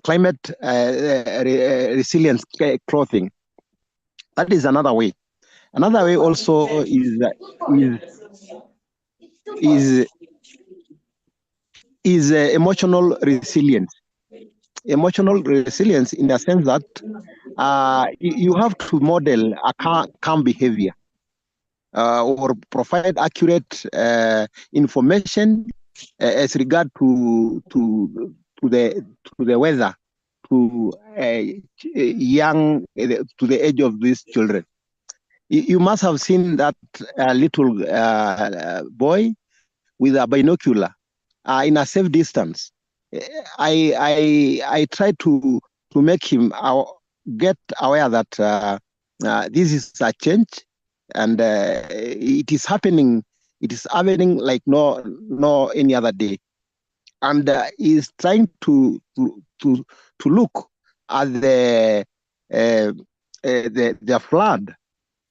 climate resilience clothing. That is another way. Another way also is emotional resilience. Emotional resilience in the sense that you have to model a calm behavior or provide accurate information as regard to the weather to to the age of these children. You must have seen that little boy with a binocular in a safe distance. I try to make him get aware that this is a change, and it is happening. It is happening like no any other day, and he's trying to look at the flood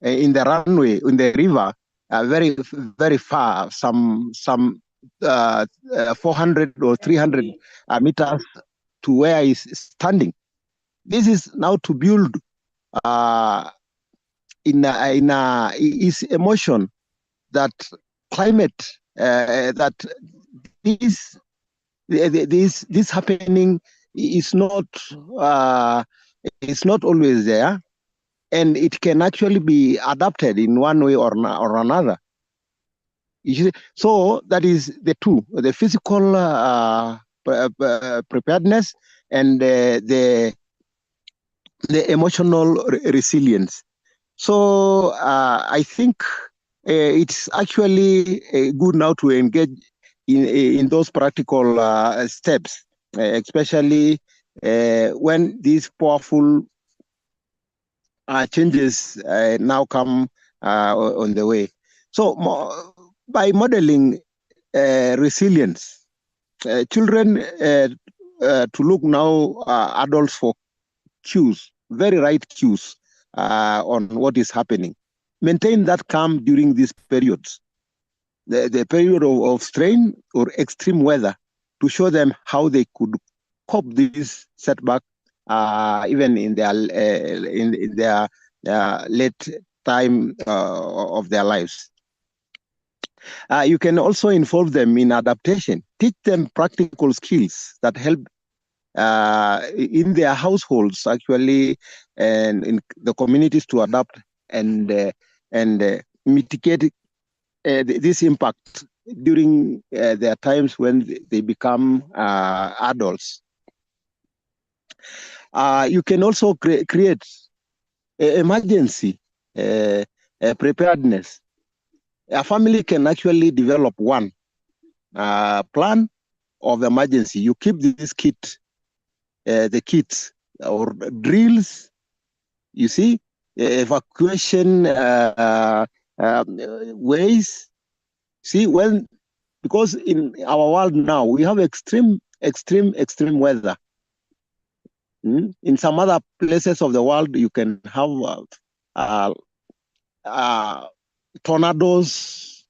in the runway in the river very far, some 400 or 300 meters to where he's standing. This is now to build in his emotion that climate that this happening is not always there, and it can actually be adapted in one way or another. So that is the two: the physical preparedness and the emotional resilience. So I think it's actually good now to engage in those practical steps, especially when these powerful changes now come on the way. So by modeling resilience, children to look now adults for cues, very right cues on what is happening. Maintain that calm during these periods, the period of strain or extreme weather, to show them how they could cope this setback even in their late time of their lives. You can also involve them in adaptation. Teach them practical skills that help in their households, actually, and in the communities to adapt and mitigate this impact during their times when they become adults. You can also create emergency preparedness. A family can actually develop one plan of emergency. You keep this kit, the kits or drills, you see, evacuation ways. See, because in our world now, we have extreme weather. In some other places of the world, you can have tornadoes,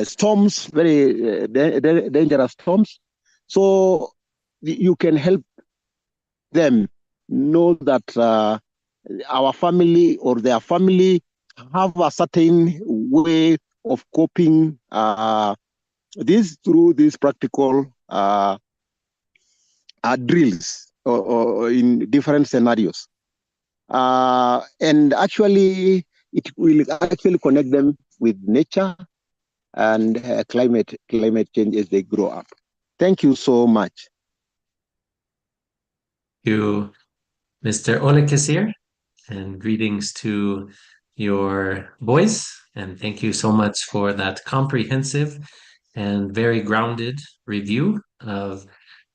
storms, very dangerous storms. So you can help them know that our family or their family have a certain way of coping this through these practical drills or in different scenarios. And actually, it will actually connect them with nature and climate change as they grow up. Thank you so much. Thank you, Mr. Olekesir, and greetings to your boys. And thank you so much for that comprehensive and very grounded review of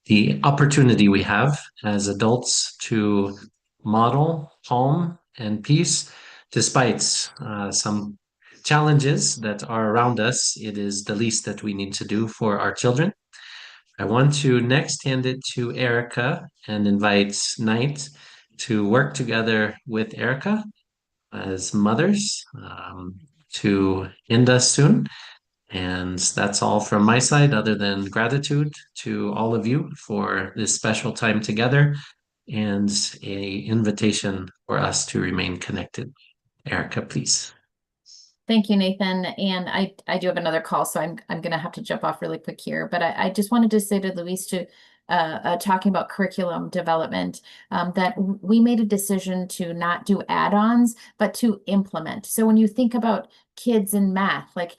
the opportunity we have as adults to model calm and peace despite some challenges that are around us. It is the least that we need to do for our children. I want to next hand it to Erica and invite Knight to work together with Erica as mothers to end us soon. And that's all from my side, other than gratitude to all of you for this special time together and an invitation for us to remain connected. Erica, please. Thank you, Nathan. And I do have another call, so I'm going to have to jump off really quick here. But I just wanted to say to Luis, to talking about curriculum development, that we made a decision to not do add-ons, but to implement. So when you think about kids in math, like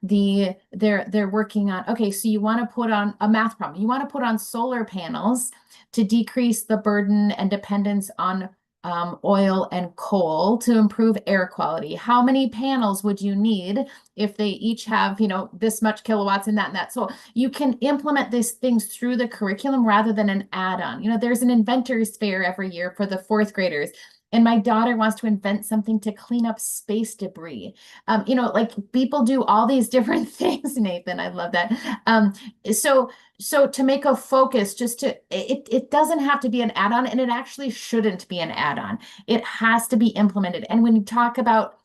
they're working on, okay, so you want to put on a math problem. You want to put on solar panels to decrease the burden and dependence on oil and coal to improve air quality. How many panels would you need if they each have, this much kilowatts and that? So you can implement these things through the curriculum rather than an add-on. There's an inventors fair every year for the 4th graders. And my daughter wants to invent something to clean up space debris. Like people do all these different things, Nathan. I love that. So to make a focus, it doesn't have to be an add-on, and it actually shouldn't be an add-on. It has to be implemented. And when you talk about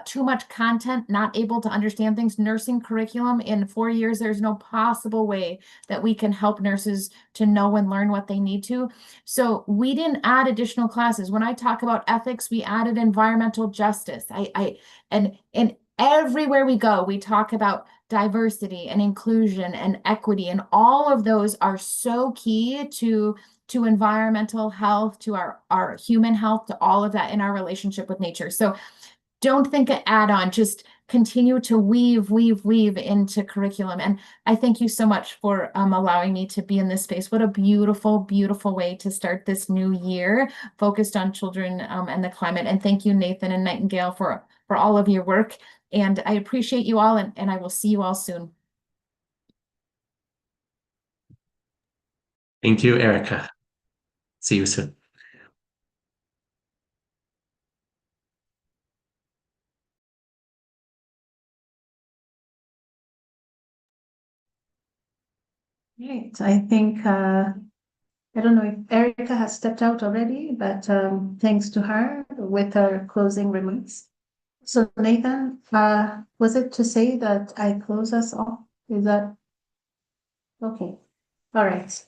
too much content, not able to understand things, nursing curriculum in 4 years, there's no possible way that we can help nurses to know and learn what they need to. So we didn't add additional classes. When I talk about ethics, we added environmental justice. And everywhere we go, we talk about diversity and inclusion and equity, and all of those are so key to environmental health, to our human health, to all of that in our relationship with nature. So don't think an add-on, just continue to weave into curriculum. And I thank you so much for allowing me to be in this space. What a beautiful, beautiful way to start this new year focused on children and the climate. And thank you, Nathan and Nightingale, for all of your work. And I appreciate you all, and I will see you all soon. Thank you, Erica. See you soon. Right. I think, I don't know if Erica has stepped out already, but thanks to her with her closing remarks. So Nathan, was it to say that I close us off? Is that okay? All right.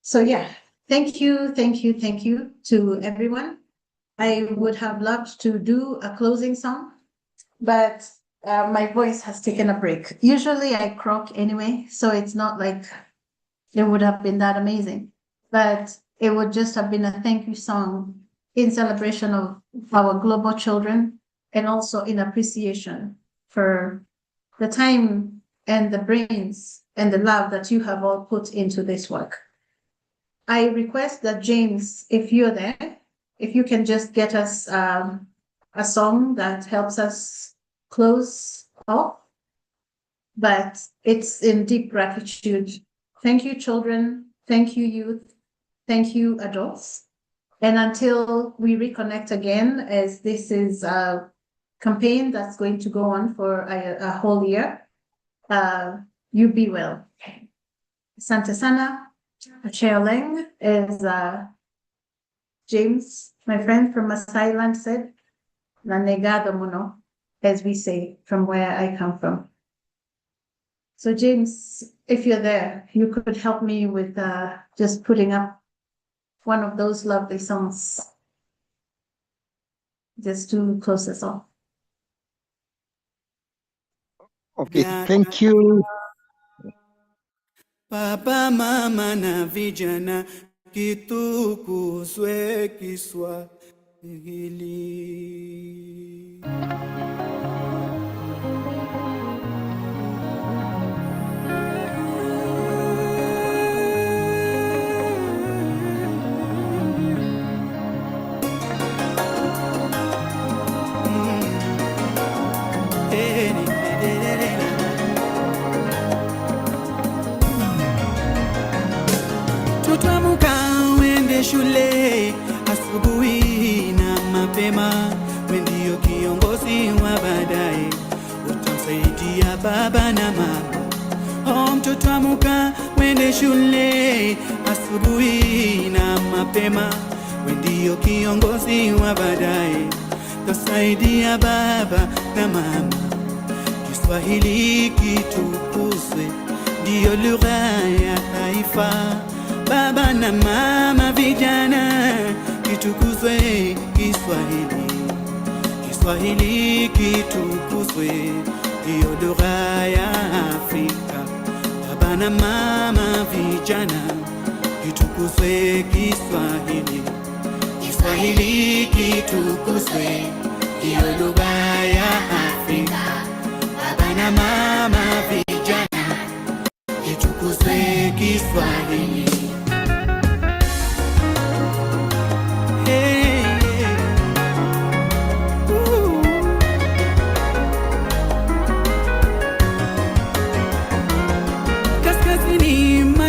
So yeah, thank you to everyone. I would have loved to do a closing song, but my voice has taken a break. Usually I croak anyway, so it's not like it would have been that amazing, but it would just have been a thank you song in celebration of our global children, and also in appreciation for the time and the brains and the love that you have all put into this work. I request that James, if you're there, if you can just get us a song that helps us close off. But it's in deep gratitude. Thank you, children. Thank you, youth. Thank you, adults. And until we reconnect again, as this is a campaign that's going to go on for a whole year, you be well. Asante sana. Cheoleng, as James, my friend from Masai land, said, Nanegado muno, as we say from where I come from. So James, if you're there, you could help me with just putting up one of those lovely songs just to close us off. Okay, thank you. Papa, mama na vijana kitukuzwe Kiswahili. Tutamuka uende shule asubuhi na mapema, wewe ndio kiongozi wa baadaye, utamsaidia baba na mama. Oh, mtoto amuka uende shule asubuhi na mapema, wewe ndio kiongozi wa baadaye, utasaidia baba na mama. Kiswahili kitukuzwe, ndio lugha ya taifa. Baba na mama vijana, kitukuzwe Kiswahili. Kiswahili kitukuzwe, hiyo lugha ya Afrika. Baba na mama, vijana, kitukuzwe Kiswahili. Kiswahili kitukuzwe, hiyo lugha ya Afrika. Baba na mama, vijana, kitukuzwe Kiswahili.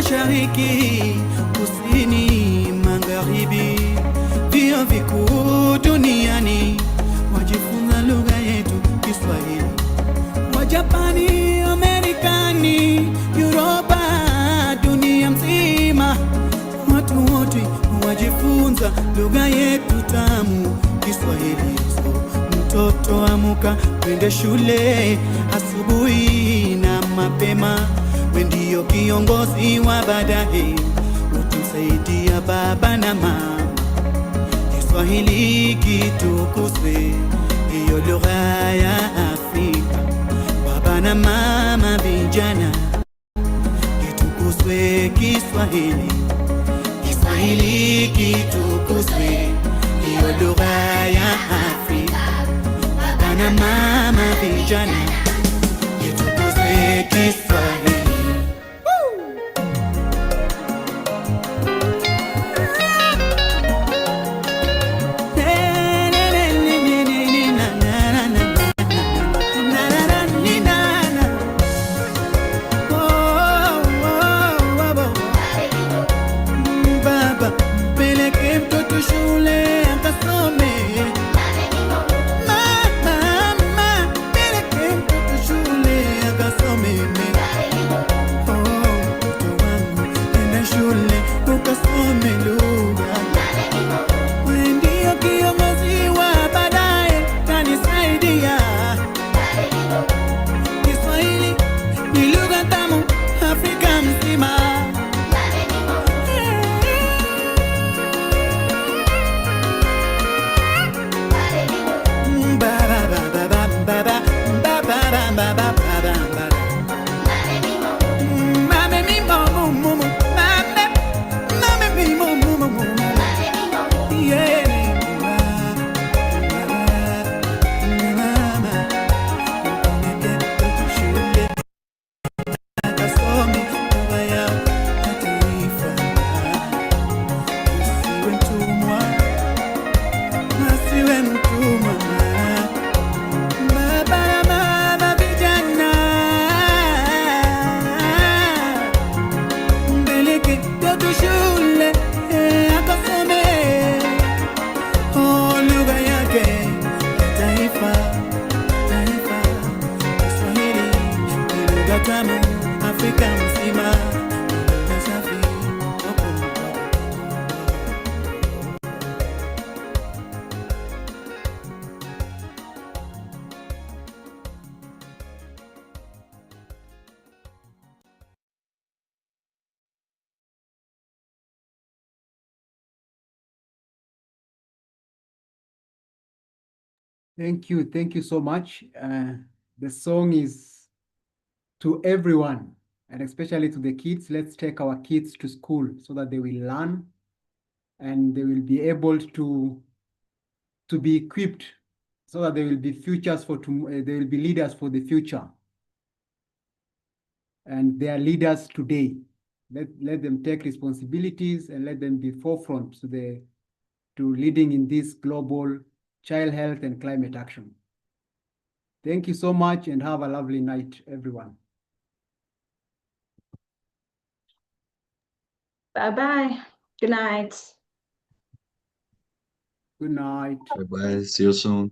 Mashariki, kusini, magharibi, vyuo vikuu duniani wajifunza lugha yetu Kiswahili. Wajapani, Amerikani, Europa, dunia mzima, watu wote wajifunza lugha yetu tamu Kiswahili. So, mtoto amuka, twende shule asubuhi na mapema. We ndio kiongozi wa baadaye, utusaidia baba na mama. Kiswahili kitukuzwe, hiyo lugha ya Afrika. Baba na mama, vijana, kitukuzwe Kiswahili. Kiswahili kitukuzwe, hiyo lugha ya Afrika. Baba na mama, vijana, kitukuzwe Kiswahili. Thank you so much. The song is to everyone, and especially to the kids. Let's take our kids to school so that they will learn and they will be able to be equipped so that they will be futures for they will be leaders for the future. And they are leaders today. Let them take responsibilities and let them be forefront to leading in this global child health and climate action. Thank you so much and have a lovely night, everyone. Bye-bye. Good night. Good night. Bye-bye. See you soon.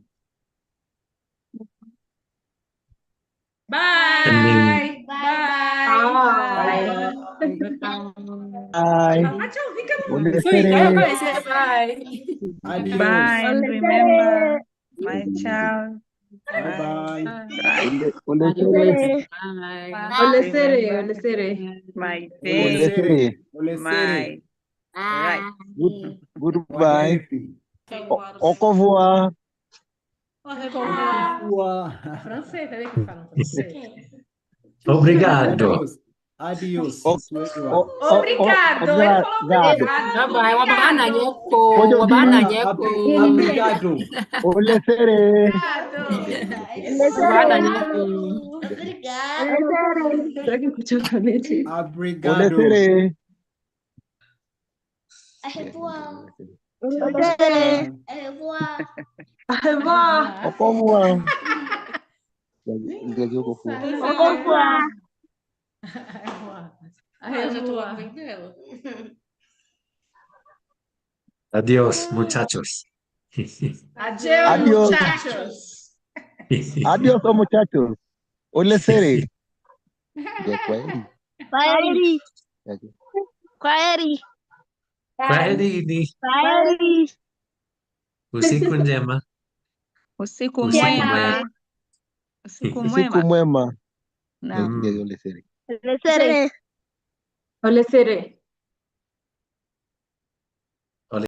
Bye. Bye. Bye. Bye, and remember, my child. Bye. My day. My right. Goodbye. Au revoir. Francês, sabe que falam francês? Obrigado. Adios. Obrigado. Ele falou obrigado. Obrigado. Ole sere. Obrigado. Ole sere. Au revoir. Eu já tô ouvindo dela. Adiós, muchachos. Adiós, muchachos. Adiós, muchachos. Ole sere. Kwaheri. Kwaheri. Kwaherini. Kwaheri. Usiku njema. Usiku Usiku mwema. mwema. Usiku Usiku mwema. mwema. Naam. Ole sere. Ole sere. Ole sere.